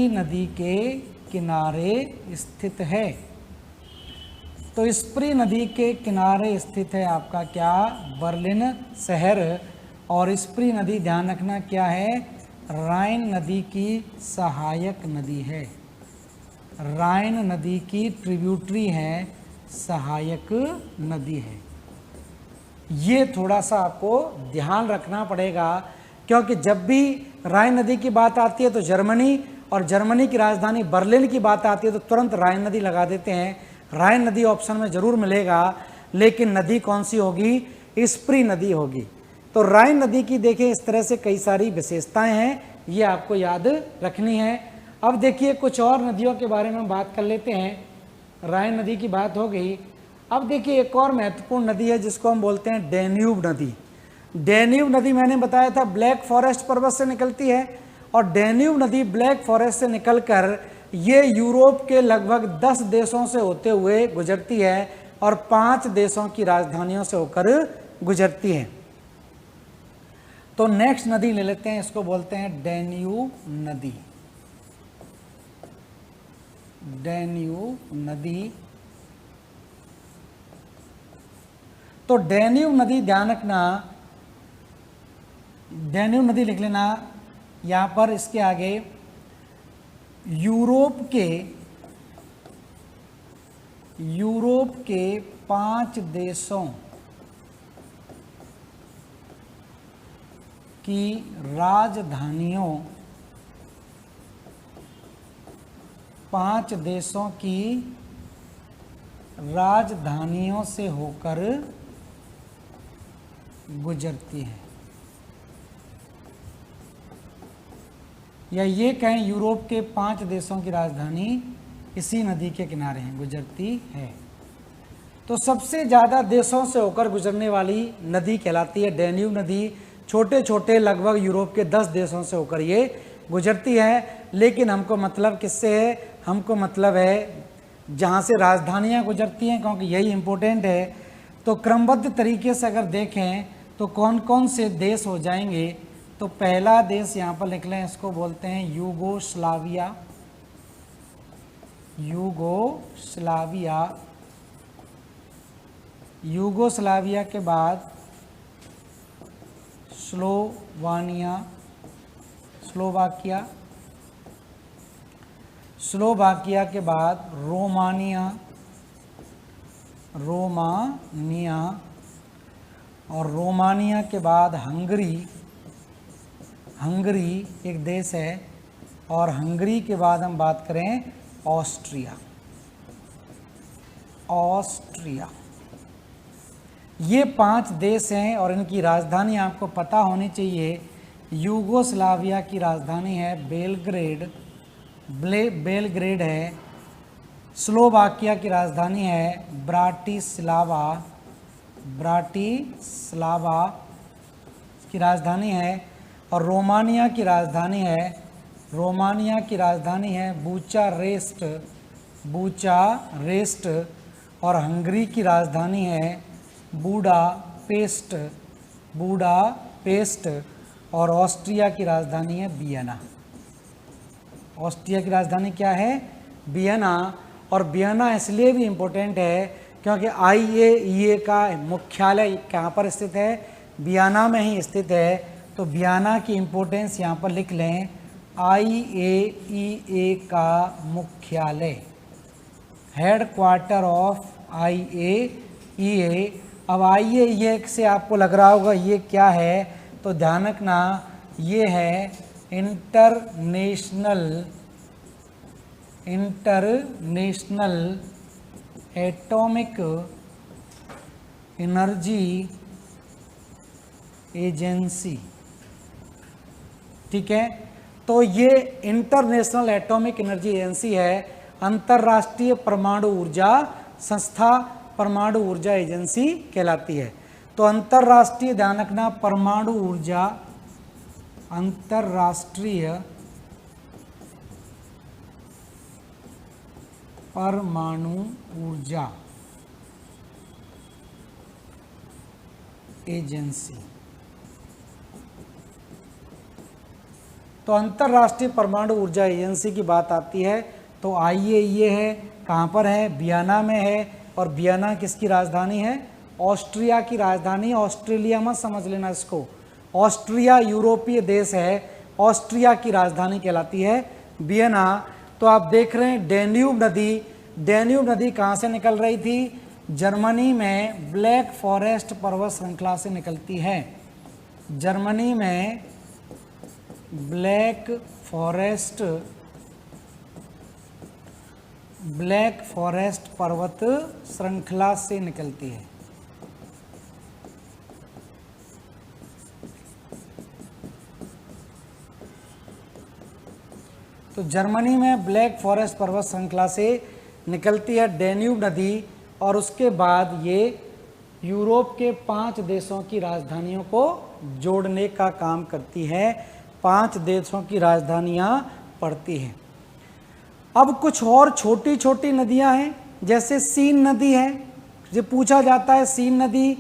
[SPEAKER 1] नदी के किनारे स्थित है। तो स्प्री नदी के किनारे स्थित है आपका क्या, बर्लिन शहर। और स्प्री नदी ध्यान रखना क्या है, राइन नदी की सहायक नदी है, राइन नदी की ट्रिब्यूटरी है, सहायक नदी है। ये थोड़ा सा आपको ध्यान रखना पड़ेगा, क्योंकि जब भी राइन नदी की बात आती है तो जर्मनी, और जर्मनी की राजधानी बर्लिन की बात आती है तो तुरंत राइन नदी लगा देते हैं। राइन नदी ऑप्शन में जरूर मिलेगा, लेकिन नदी कौन सी होगी, स्प्री नदी होगी। तो राइन नदी की देखिए इस तरह से कई सारी विशेषताएं हैं, ये आपको याद रखनी है। अब देखिए कुछ और नदियों के बारे में बात कर लेते हैं। राइन नदी की बात हो गई। अब देखिए एक और महत्वपूर्ण नदी है जिसको हम बोलते हैं डैन्यूब नदी। डैन्यूब नदी मैंने बताया था ब्लैक फॉरेस्ट पर्वत से निकलती है, और डैन्यूब नदी ब्लैक फॉरेस्ट से निकलकर ये यूरोप के लगभग 10 देशों से होते हुए गुजरती है और 5 देशों की राजधानियों से होकर गुजरती है। तो नेक्स्ट नदी ले लेते हैं, इसको बोलते हैं डैन्यूब नदी। डैन्यूब नदी, तो डैन्यूब नदी ध्यान रखना, डैन्यूब नदी लिख लेना यहां पर। इसके आगे यूरोप के 5 देशों की राजधानियों, 5 देशों की राजधानियों से होकर गुजरती है, या ये कहें यूरोप के 5 देशों की राजधानी इसी नदी के किनारे हैं, गुजरती है। तो सबसे ज़्यादा देशों से होकर गुजरने वाली नदी कहलाती है डैन्यूब नदी। छोटे छोटे लगभग यूरोप के 10 देशों से होकर ये गुजरती है, लेकिन हमको मतलब किससे है, हमको मतलब है जहाँ से राजधानियाँ गुजरती हैं, क्योंकि यही इम्पोर्टेंट है। तो क्रमबद्ध तरीके से अगर देखें तो कौन कौन से देश हो जाएंगे, तो पहला देश यहाँ पर लिख लें, इसको बोलते हैं यूगोस्लाविया। यूगोस्लाविया के बाद स्लोवाकिया के बाद रोमानिया, और रोमानिया के बाद हंगरी एक देश है, और हंगरी के बाद हम बात करें ऑस्ट्रिया। ये 5 देश हैं और इनकी राजधानी आपको पता होनी चाहिए। यूगोस्लाविया की राजधानी है बेलग्रेड है। स्लोवाकिया की राजधानी है ब्राटिस्लावा की राजधानी है। और रोमानिया की राजधानी है बुचारेस्ट। और हंगरी की राजधानी है बुडापेस्ट। और ऑस्ट्रिया की राजधानी है वियना। ऑस्ट्रिया की राजधानी क्या है, वियना। और वियना इसलिए भी इम्पोर्टेंट है क्योंकि IAEA का मुख्यालय कहाँ पर स्थित है, वियना में ही स्थित है। तो वियना की इम्पोर्टेंस यहाँ पर लिख लें, IAEA का मुख्यालय, हेडक्वार्टर ऑफ IAEA। अब IAEA से आपको लग रहा होगा ये क्या है, तो ध्यान रखना ये है इंटरनेशनल एटॉमिक एनर्जी एजेंसी। ठीक है, तो ये इंटरनेशनल एटॉमिक एनर्जी एजेंसी है, अंतर्राष्ट्रीय परमाणु ऊर्जा संस्था, परमाणु ऊर्जा एजेंसी कहलाती है। तो अंतर्राष्ट्रीय, ध्यान रखना, परमाणु ऊर्जा, अंतर्राष्ट्रीय परमाणु ऊर्जा एजेंसी। तो अंतर्राष्ट्रीय परमाणु ऊर्जा एजेंसी की बात आती है तो आईएईए है, कहाँ पर है, वियना में है, और वियना किसकी राजधानी है, ऑस्ट्रिया की राजधानी। ऑस्ट्रेलिया मत समझ लेना इसको, ऑस्ट्रिया यूरोपीय देश है, ऑस्ट्रिया की राजधानी कहलाती है वियना। तो आप देख रहे हैं डेन्यूब नदी, डेन्यूब नदी कहाँ से निकल रही थी, जर्मनी में ब्लैक फॉरेस्ट पर्वत श्रृंखला से निकलती है। जर्मनी में ब्लैक फॉरेस्ट पर्वत श्रृंखला से निकलती है। तो जर्मनी में ब्लैक फॉरेस्ट पर्वत श्रृंखला से निकलती है डेन्यूब नदी, और उसके बाद ये यूरोप के 5 देशों की राजधानियों को जोड़ने का काम करती है। 5 देशों की राजधानियां पड़ती हैं। अब कुछ और छोटी छोटी नदियां हैं, जैसे सीन नदी है। जो पूछा जाता है सीन नदी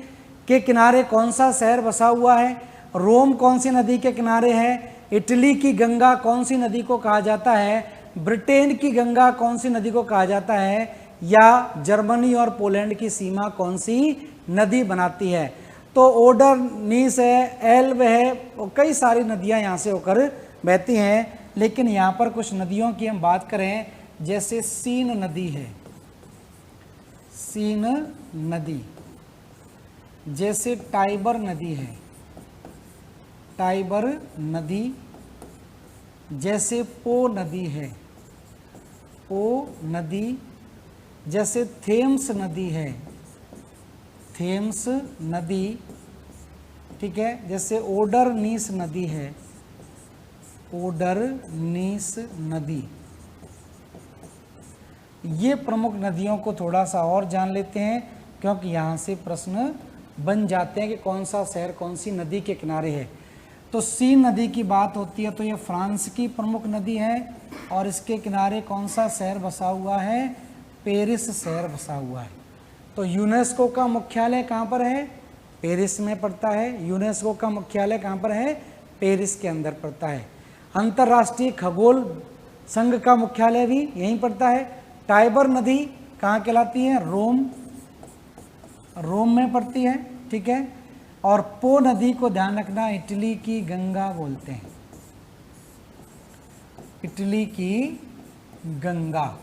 [SPEAKER 1] के किनारे कौन सा शहर बसा हुआ है, रोम कौन सी नदी के किनारे है, इटली की गंगा कौन सी नदी को कहा जाता है, ब्रिटेन की गंगा कौन सी नदी को कहा जाता है, या जर्मनी और पोलैंड की सीमा कौन सी नदी बनाती है। तो ओडर, नीस है, एल्ब है, और कई सारी नदियां यहाँ से होकर बहती हैं। लेकिन यहाँ पर कुछ नदियों की हम बात करें, जैसे सीन नदी है, सीन नदी, जैसे टाइबर नदी है, टाइबर नदी, जैसे पो नदी है, पो नदी, जैसे थेम्स नदी है, थेम्स नदी, ठीक है, जैसे ओडर नीस नदी है, ओडर नीस नदी। ये प्रमुख नदियों को थोड़ा सा और जान लेते हैं, क्योंकि यहाँ से प्रश्न बन जाते हैं कि कौन सा शहर कौन सी नदी के किनारे है। तो सीन नदी की बात होती है तो ये फ्रांस की प्रमुख नदी है, और इसके किनारे कौन सा शहर बसा हुआ है, पेरिस शहर बसा हुआ है। तो यूनेस्को का मुख्यालय कहाँ पर है, पेरिस में पड़ता है। यूनेस्को का मुख्यालय कहाँ पर है, पेरिस के अंदर पड़ता है। अंतर्राष्ट्रीय खगोल संघ का मुख्यालय भी यहीं पड़ता है। टाइबर नदी कहाँ कहलाती है, रोम, रोम में पड़ती है, ठीक है। और पो नदी को ध्यान रखना, इटली की गंगा बोलते हैं, इटली की गंगा।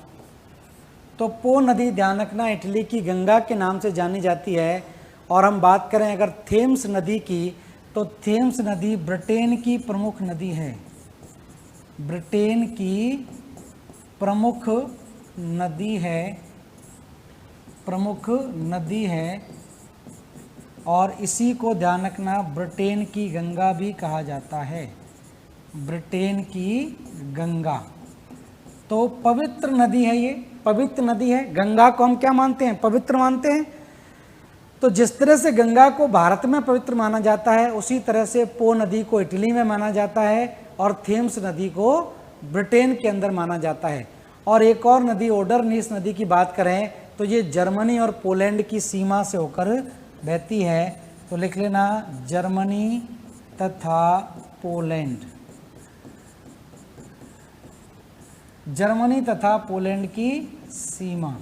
[SPEAKER 1] तो पो नदी ध्यान रखना इटली की गंगा के नाम से जानी जाती है। और हम बात करें अगर थेम्स नदी की, तो थेम्स नदी ब्रिटेन की प्रमुख नदी है, ब्रिटेन की प्रमुख नदी है, प्रमुख नदी है। और इसी को ध्यान रखना, ब्रिटेन की गंगा भी कहा जाता है, ब्रिटेन की गंगा। तो पवित्र नदी है, ये पवित्र नदी है। गंगा को हम क्या मानते हैं, पवित्र मानते हैं। तो जिस तरह से गंगा को भारत में पवित्र माना जाता है, उसी तरह से पो नदी को इटली में माना जाता है, और थेम्स नदी को ब्रिटेन के अंदर माना जाता है। और एक और नदी ओडर नीस नदी की बात करें तो ये जर्मनी और पोलैंड की सीमा से होकर बहती है। तो लिख लेना, जर्मनी तथा पोलैंड, जर्मनी तथा पोलैंड की सीमा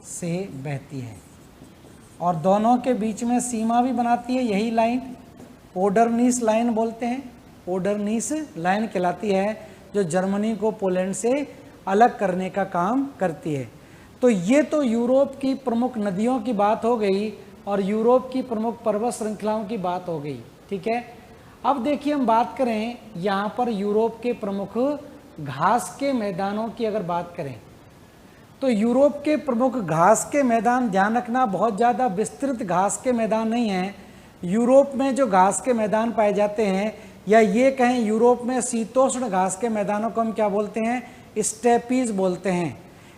[SPEAKER 1] से बहती है, और दोनों के बीच में सीमा भी बनाती है यही लाइन, ओडरनीस लाइन बोलते हैं, ओडरनीस लाइन कहलाती है, जो जर्मनी को पोलैंड से अलग करने का काम करती है। तो ये तो यूरोप की प्रमुख नदियों की बात हो गई, और यूरोप की प्रमुख पर्वत श्रृंखलाओं की बात हो गई, ठीक है। अब देखिए हम बात करें यहाँ पर यूरोप के प्रमुख घास के मैदानों की अगर बात करें, तो यूरोप के प्रमुख घास के मैदान, ध्यान रखना बहुत ज़्यादा विस्तृत घास के मैदान नहीं हैं। यूरोप में जो घास के मैदान पाए जाते हैं या ये कहें यूरोप में शीतोष्ण घास के मैदानों को हम क्या बोलते हैं, स्टेपीज बोलते हैं।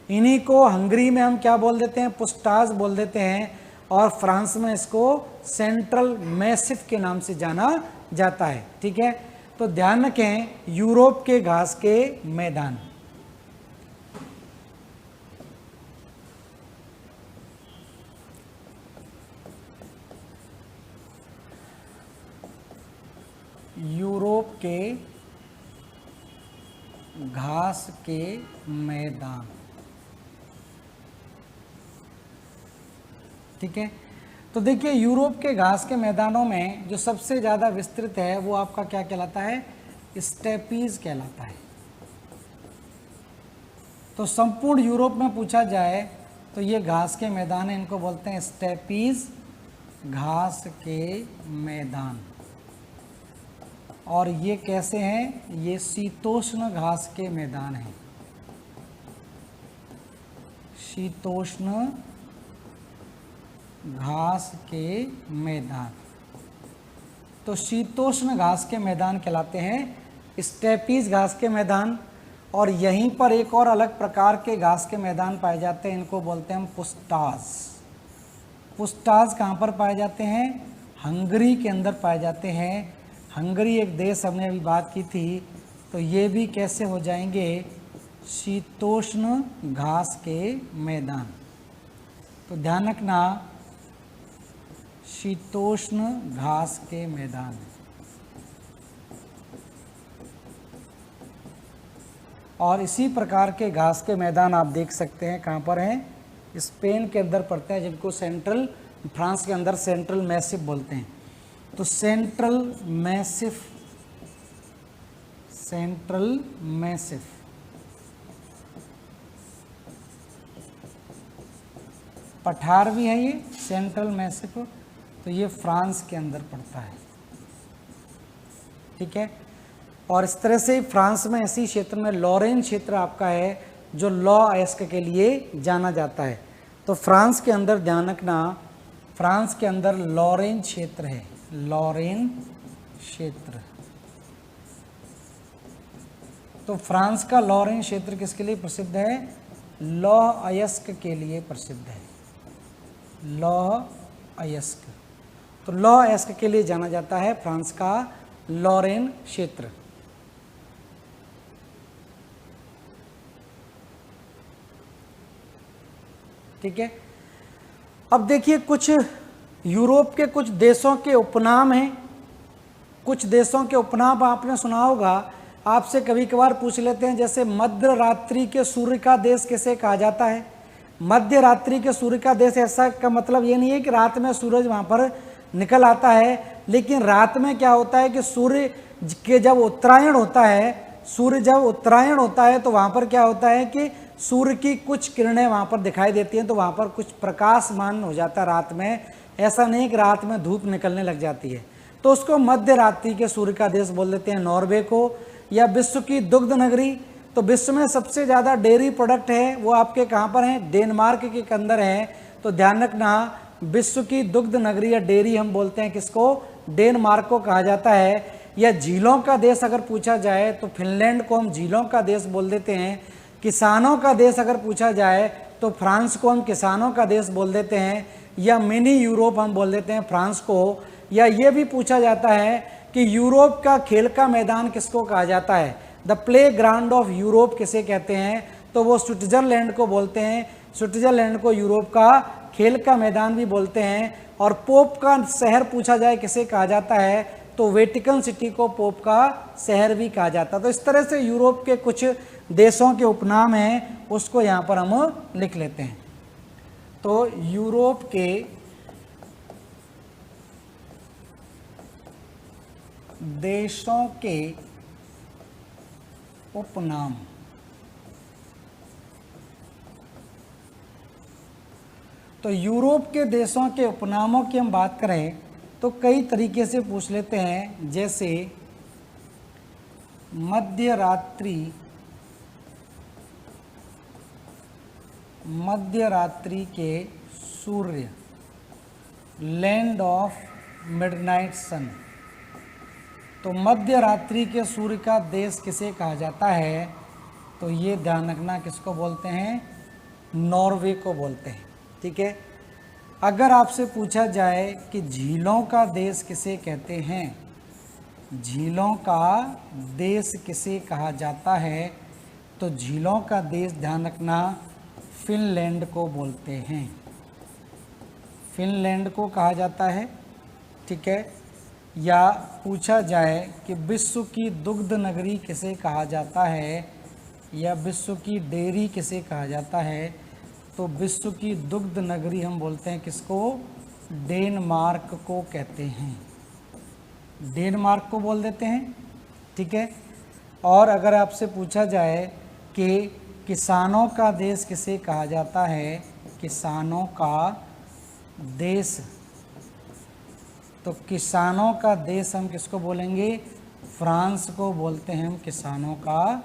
[SPEAKER 1] इन्हीं को हंगरी में हम क्या बोल देते हैं, पुस्टाज बोल देते हैं, और फ्रांस में इसको सेंट्रल मैसिफ के नाम से जाना जाता है। ठीक है, तो ध्यान रखें यूरोप के घास के मैदान। यूरोप के घास के मैदान, ठीक है। तो देखिए यूरोप के घास के मैदानों में जो सबसे ज़्यादा विस्तृत है वो आपका क्या कहलाता है, स्टेपीज कहलाता है। तो संपूर्ण यूरोप में पूछा जाए तो ये घास के मैदान हैं, इनको बोलते हैं स्टेपीज, घास के मैदान। और ये कैसे हैं, ये शीतोष्ण घास के मैदान हैं, शीतोष्ण घास के मैदान। तो शीतोष्ण घास के मैदान कहलाते हैं स्टेपीज घास के मैदान। और यहीं पर एक और अलग प्रकार के घास के मैदान पाए जाते हैं, इनको बोलते हैं हम पुस्टाज। पुस्टाज कहाँ पर पाए जाते हैं, हंगरी के अंदर पाए जाते हैं। हंगरी एक देश हमने अभी बात की थी, तो ये भी कैसे हो जाएंगे, शीतोष्ण घास के मैदान। तो ध्यान रखना शीतोष्ण घास के मैदान। और इसी प्रकार के घास के मैदान आप देख सकते हैं कहाँ पर हैं, स्पेन के अंदर पड़ते हैं, जिनको सेंट्रल, फ्रांस के अंदर सेंट्रल मैसिफ बोलते हैं। तो सेंट्रल मैसिफ, सेंट्रल मैसिफ, पठार भी है ये सेंट्रल मैसिफ, तो ये फ्रांस के अंदर पड़ता है। ठीक है, और इस तरह से फ्रांस में ऐसी क्षेत्र में लॉरेन क्षेत्र आपका है जो लॉ अयस्क के लिए जाना जाता है। तो फ्रांस के अंदर ध्यान रखना, फ्रांस के अंदर लॉरेन क्षेत्र है, लॉरेन क्षेत्र। तो फ्रांस का लॉरेन क्षेत्र किसके लिए प्रसिद्ध है, लौ अयस्क के लिए प्रसिद्ध है, लौ अयस्क। तो लौ अयस्क के लिए जाना जाता है फ्रांस का लॉरेन क्षेत्र। ठीक है, अब देखिए कुछ यूरोप के कुछ देशों के उपनाम हैं। कुछ देशों के उपनाम आपने सुना होगा, आपसे कभी कभार पूछ लेते हैं, जैसे मध्य रात्रि के सूर्य का देश किसे कहा जाता है। मध्य रात्रि के सूर्य का देश, ऐसा का मतलब ये नहीं है कि रात में सूरज वहाँ पर निकल आता है, लेकिन रात में क्या होता है कि सूर्य के जब उत्तरायण होता है, सूर्य जब उत्तरायण होता है तो वहाँ पर क्या होता है कि सूर्य की कुछ किरणें वहाँ पर दिखाई देती हैं, तो वहाँ पर कुछ प्रकाशमान हो जाता है रात में। ऐसा नहीं कि रात में धूप निकलने लग जाती है, तो उसको मध्य रात्रि के सूर्य का देश बोल देते हैं। नॉर्वे को, या विश्व की दुग्ध नगरी, तो विश्व में सबसे ज़्यादा डेयरी प्रोडक्ट है वो आपके कहाँ पर हैं, डेनमार्क के अंदर हैं। तो ध्यान रखना विश्व की दुग्ध नगरी या डेयरी हम बोलते हैं किसको, डेनमार्क को कहा जाता है। या झीलों का देश अगर पूछा जाए तो फिनलैंड को हम झीलों का देश बोल देते हैं। किसानों का देश अगर पूछा जाए तो फ्रांस को हम किसानों का देश बोल देते हैं, या मिनी यूरोप हम बोल देते हैं फ्रांस को। या ये भी पूछा जाता है कि यूरोप का खेल का मैदान किसको कहा जाता है, the play ground of Europe किसे कहते हैं, तो वो स्विट्जरलैंड को बोलते हैं। स्विट्जरलैंड को यूरोप का खेल का मैदान भी बोलते हैं। और पोप का शहर पूछा जाए किसे कहा जाता है, तो वेटिकन सिटी को पोप का शहर भी कहा जाता है। तो इस तरह से यूरोप के कुछ देशों के उपनाम हैं, उसको यहाँ पर हम लिख लेते हैं। तो यूरोप के देशों के उपनाम, तो यूरोप के देशों के उपनामों की हम बात करें तो कई तरीके से पूछ लेते हैं, जैसे मध्य रात्रि के सूर्य, लैंड ऑफ मिडनाइट सन। तो मध्य रात्रि के सूर्य का देश किसे कहा जाता है? तो ये ध्यान रखना, किसको बोलते हैं? नॉर्वे को बोलते हैं। ठीक है। अगर आपसे पूछा जाए कि झीलों का देश किसे कहते हैं, झीलों का देश किसे कहा जाता है, तो झीलों का देश ध्यान रखना फिनलैंड को बोलते हैं। फिनलैंड को कहा जाता है। ठीक है। या पूछा जाए कि विश्व की दुग्ध नगरी किसे कहा जाता है, या विश्व की डेयरी किसे कहा जाता है, तो विश्व की दुग्ध नगरी हम बोलते हैं किसको? डेनमार्क को कहते हैं। डेनमार्क को बोल देते हैं। ठीक है। और अगर आपसे पूछा जाए कि किसानों का देश किसे कहा जाता है, किसानों का देश, तो किसानों का देश हम किसको बोलेंगे? फ्रांस को बोलते हैं हम किसानों का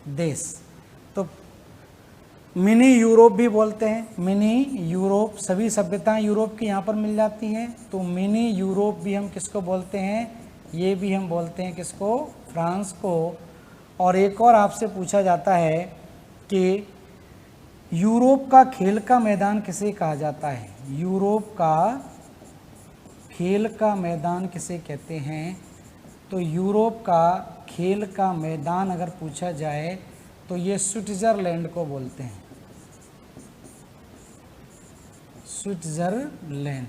[SPEAKER 1] देश। तो मिनी यूरोप भी बोलते हैं। मिनी यूरोप, सभी सभ्यताएं यूरोप की यहाँ पर मिल जाती हैं, तो मिनी यूरोप भी हम किसको बोलते हैं? ये भी हम बोलते हैं किसको? फ्रांस को। और एक और आपसे पूछा जाता है कि यूरोप का खेल का मैदान किसे कहा जाता है? यूरोप का खेल का मैदान किसे कहते हैं? तो यूरोप का खेल का मैदान अगर पूछा जाए तो ये स्विट्जरलैंड को बोलते हैं। स्विट्जरलैंड,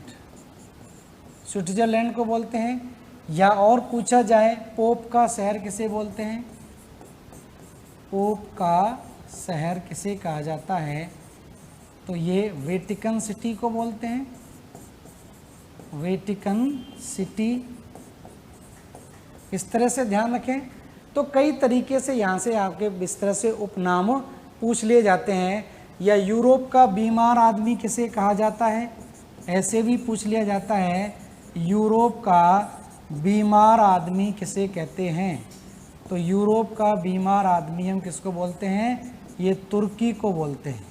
[SPEAKER 1] स्विट्जरलैंड को बोलते हैं। या और पूछा जाए पोप का शहर किसे बोलते हैं? पोप का शहर किसे कहा जाता है? तो ये वेटिकन सिटी को बोलते हैं। वेटिकन सिटी, इस तरह से ध्यान रखें। तो कई तरीके से यहाँ से आपके इस तरह से उपनाम पूछ लिए जाते हैं। या यूरोप का बीमार आदमी किसे कहा जाता है, ऐसे भी पूछ लिया जाता है। यूरोप का बीमार आदमी किसे कहते हैं? तो यूरोप का बीमार आदमी हम किसको बोलते हैं? ये तुर्की को बोलते हैं।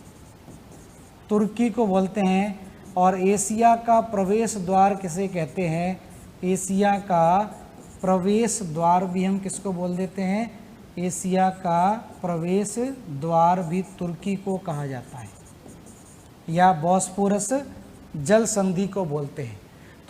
[SPEAKER 1] तुर्की को बोलते हैं। और एशिया का प्रवेश द्वार किसे कहते हैं? एशिया का प्रवेश द्वार भी हम किसको बोल देते हैं? एशिया का प्रवेश द्वार भी तुर्की को कहा जाता है। या बॉस्फोरस जल संधि को बोलते हैं।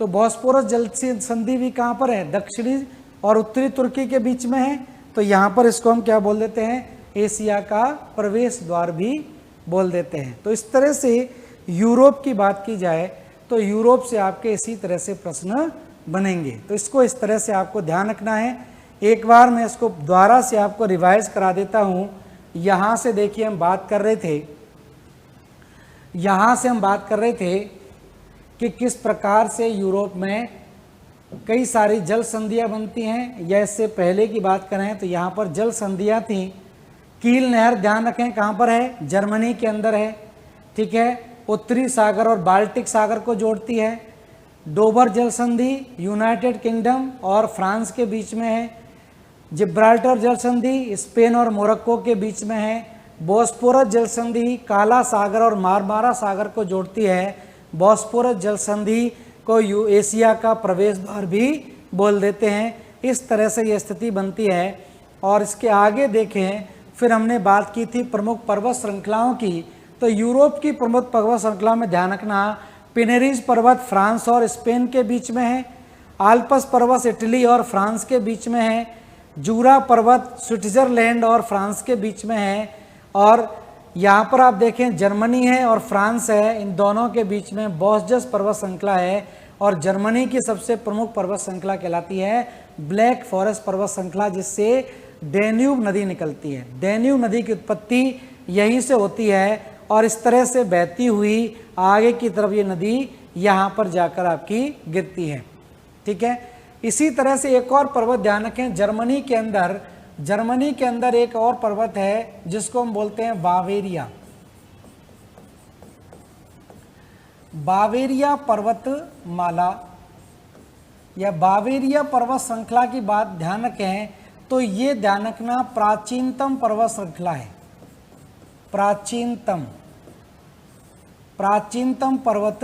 [SPEAKER 1] तो बॉस्फोरस जल संधि भी कहाँ पर है? दक्षिणी और उत्तरी तुर्की के बीच में है। तो यहाँ पर इसको हम क्या बोल देते हैं? एशिया का प्रवेश द्वार भी बोल देते हैं। तो इस तरह से यूरोप की बात की जाए तो यूरोप से आपके इसी तरह से प्रश्न बनेंगे। तो इसको इस तरह से आपको ध्यान रखना है। एक बार मैं इसको दोबारा से आपको रिवाइज करा देता हूँ। यहाँ से देखिए हम बात कर रहे थे, यहाँ से हम बात कर रहे थे कि किस प्रकार से यूरोप में कई सारी जल संधियाँ बनती हैं। या इससे पहले की बात करें तो यहाँ पर जल संधियाँ थी। कील नहर ध्यान रखें कहाँ पर है? जर्मनी के अंदर है। ठीक है। उत्तरी सागर और बाल्टिक सागर को जोड़ती है। डोबर जल संधि यूनाइटेड किंगडम और फ्रांस के बीच में है। जिब्राल्टर जल संधि स्पेन और मोरक्को के बीच में है। बॉस्फोरस जल संधि काला सागर और मारमारा सागर को जोड़ती है। बॉस्फोरस जल संधि को एशिया का प्रवेश द्वार भी बोल देते हैं। इस तरह से ये स्थिति बनती है। और इसके आगे देखें, फिर हमने बात की थी प्रमुख पर्वत श्रृंखलाओं की। तो यूरोप की प्रमुख पर्वत श्रृंखला में ध्यान रखना, पिनेरीज पर्वत फ्रांस और स्पेन के बीच में है। आल्पस पर्वत इटली और फ्रांस के बीच में है। जूरा पर्वत स्विट्जरलैंड और फ्रांस के बीच में है। और यहाँ पर आप देखें जर्मनी है और फ्रांस है, इन दोनों के बीच में बॉस्जस पर्वत श्रृंखला है। और जर्मनी की सबसे प्रमुख पर्वत श्रृंखला कहलाती है ब्लैक फॉरेस्ट पर्वत श्रृंखला, जिससे डैन्यूब नदी निकलती है। डैन्यूब नदी की उत्पत्ति यहीं से होती है और इस तरह से बहती हुई आगे की तरफ ये नदी यहाँ पर जाकर आपकी गिरती है। ठीक है। इसी तरह से एक और पर्वत ध्यान रखें, जर्मनी के अंदर एक और पर्वत है जिसको हम बोलते हैं बावेरिया। बावेरिया पर्वतमाला या बावेरिया पर्वत श्रृंखला की बात ध्यान रखें तो ये ध्यान रखना प्राचीनतम पर्वत श्रृंखला है। प्राचीनतम पर्वत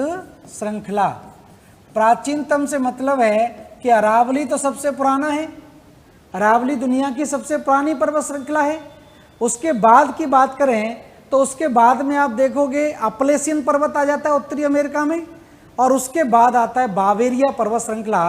[SPEAKER 1] श्रृंखला। प्राचीनतम से मतलब है कि अरावली तो सबसे पुराना है, अरावली दुनिया की सबसे पुरानी पर्वत श्रृंखला है। उसके बाद की बात करें तो उसके बाद में आप देखोगे अपलेशियन पर्वत आ जाता है उत्तरी अमेरिका में, और उसके बाद आता है बावेरिया पर्वत श्रृंखला।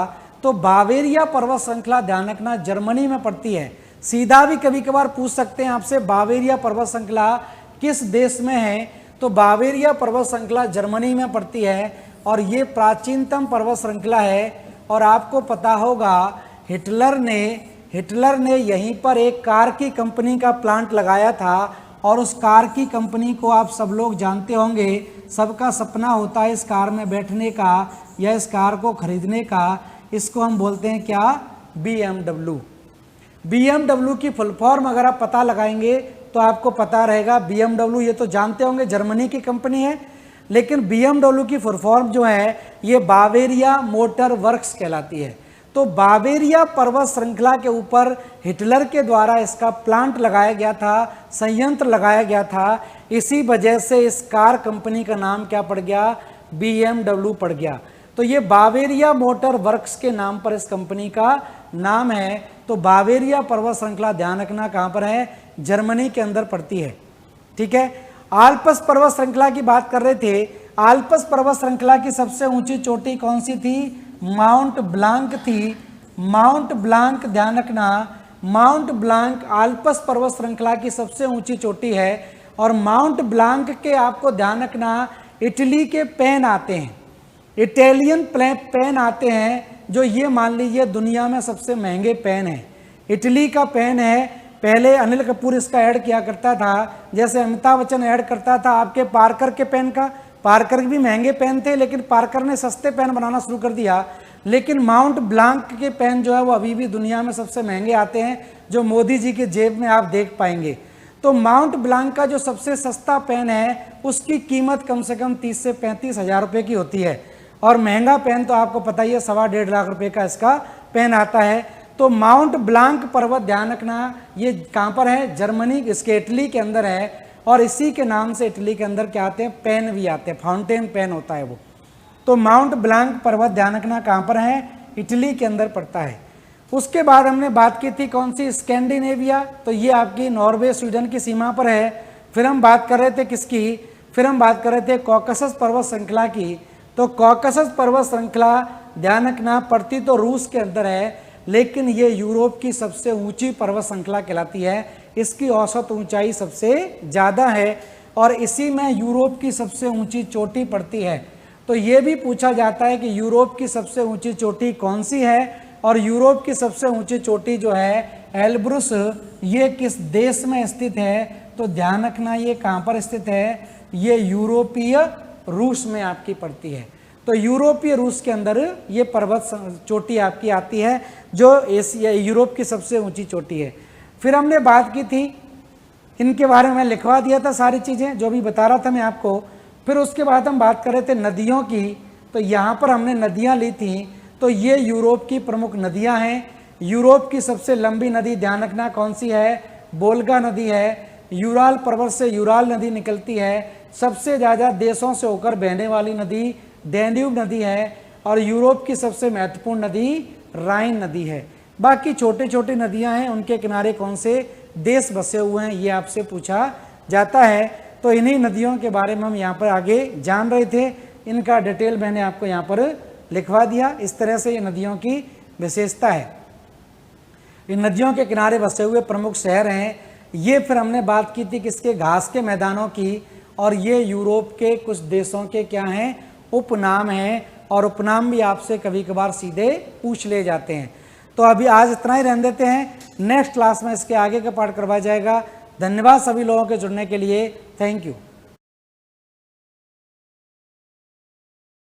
[SPEAKER 1] तो बावेरिया पर्वत श्रृंखला ध्यान रखना जर्मनी में पड़ती है। सीधा भी कभी कभार पूछ सकते हैं आपसे बावेरिया पर्वत श्रृंखला किस देश में है, तो बावेरिया पर्वत श्रृंखला जर्मनी में पड़ती है और ये प्राचीनतम पर्वत श्रृंखला है। और आपको पता होगा हिटलर ने यहीं पर एक कार की कंपनी का प्लांट लगाया था, और उस कार की कंपनी को आप सब लोग जानते होंगे, सबका सपना होता है इस कार में बैठने का या इस कार को खरीदने का। इसको हम बोलते हैं क्या, BMW। BMW की फुल फॉर्म अगर आप पता लगाएंगे तो आपको पता रहेगा BMW, ये तो जानते होंगे जर्मनी की कंपनी है, लेकिन BMW की फुल फॉर्म जो है ये बावेरिया मोटर वर्क्स कहलाती है। तो बावेरिया पर्वत श्रृंखला के ऊपर हिटलर के द्वारा इसका प्लांट लगाया गया था, संयंत्र लगाया गया था। इसी वजह से इस कार कंपनी का नाम क्या पड़ गया, BMW पड़ गया। तो ये बावेरिया मोटर वर्क्स के नाम पर इस कंपनी का नाम है। तो बावेरिया पर्वत श्रृंखला ध्यान रखना कहाँ पर है, जर्मनी के अंदर पड़ती है। ठीक है, आल्प्स पर्वत श्रृंखला की बात कर रहे थे। आल्प्स पर्वत श्रृंखला की सबसे ऊंची चोटी कौन सी थी, माउंट ब्लांक थी। माउंट ब्लांक ध्यान रखना, माउंट ब्लांक आल्प्स पर्वत श्रृंखला की सबसे ऊंची चोटी है। और माउंट ब्लांक के आपको ध्यान रखना इटली के पेन आते हैं, इटालियन पेन आते हैं, जो ये मान लीजिए दुनिया में सबसे महंगे पेन है। इटली का पेन है। पहले अनिल कपूर इसका ऐड किया करता था, जैसे अमिताभ बच्चन ऐड करता था आपके पार्कर के पेन का। पार्कर भी महंगे पेन थे, लेकिन पार्कर ने सस्ते पेन बनाना शुरू कर दिया। लेकिन माउंट ब्लांक के पेन जो है वो अभी भी दुनिया में सबसे महंगे आते हैं, जो मोदी जी के जेब में आप देख पाएंगे। तो माउंट ब्लांक का जो सबसे सस्ता पेन है उसकी कीमत कम से कम 30 से 35 हज़ार रुपये की होती है। और महंगा पेन तो आपको पता ही है, 1.25 लाख रुपए का इसका पेन आता है। तो माउंट ब्लांक पर्वत ध्यान रखना ये कहाँ पर है, जर्मनी, इसके इटली के अंदर है। और इसी के नाम से इटली के अंदर क्या आते हैं, पेन भी आते हैं, फाउंटेन पेन होता है वो। तो माउंट ब्लांक पर्वत ध्यान रखना कहाँ पर है, इटली के अंदर पड़ता है। उसके बाद हमने बात की थी कौन सी, स्कैंडिनेविया। तो ये आपकी नॉर्वे स्वीडन की सीमा पर है। फिर हम बात कर रहे थे किसकी, फिर हम बात कर रहे थे कॉकसस पर्वत श्रृंखला की। तो कॉकसस पर्वत श्रृंखला ध्यान रखना पड़ती तो रूस के अंदर है, लेकिन ये यूरोप की सबसे ऊंची पर्वत श्रृंखला कहलाती है। इसकी औसत ऊंचाई सबसे ज़्यादा है और इसी में यूरोप की सबसे ऊंची चोटी पड़ती है। तो ये भी पूछा जाता है कि यूरोप की सबसे ऊंची चोटी कौन सी है, और यूरोप की सबसे ऊंची चोटी जो है एल्ब्रुस, ये किस देश में स्थित है। तो ध्यान रखना ये कहाँ पर स्थित है, ये यूरोपीय रूस में आपकी पड़ती है। तो यूरोपीय रूस के अंदर ये पर्वत चोटी आपकी आती है, जो एशिया यूरोप की सबसे ऊंची चोटी है। फिर हमने बात की थी, इनके बारे में लिखवा दिया था सारी चीज़ें जो भी बता रहा था मैं आपको। फिर उसके बाद हम बात कर रहे थे नदियों की। तो यहाँ पर हमने नदियाँ ली थी। तो ये यूरोप की प्रमुख नदियाँ हैं। यूरोप की सबसे लंबी नदी ध्यान रखना कौन सी है, वोल्गा नदी है। यूराल पर्वत से यूराल नदी निकलती है। सबसे ज़्यादा देशों से होकर बहने वाली नदी डैन्यूब नदी है। और यूरोप की सबसे महत्वपूर्ण नदी राइन नदी है। बाकी छोटे छोटे नदियां हैं, उनके किनारे कौन से देश बसे हुए हैं ये आपसे पूछा जाता है। तो इन्हीं नदियों के बारे में हम यहाँ पर आगे जान रहे थे। इनका डिटेल मैंने आपको यहाँ पर लिखवा दिया। इस तरह से ये नदियों की विशेषता है। इन नदियों के किनारे बसे हुए प्रमुख शहर हैं ये। फिर हमने बात की थी किसके, घास के मैदानों की। और ये यूरोप के कुछ देशों के क्या हैं, उपनाम हैं। और उपनाम भी आपसे कभी कभार सीधे पूछ ले जाते हैं। तो अभी आज इतना ही रहने देते हैं। नेक्स्ट क्लास में इसके आगे का पाठ करवाया जाएगा। धन्यवाद सभी लोगों के जुड़ने के लिए। Thank you.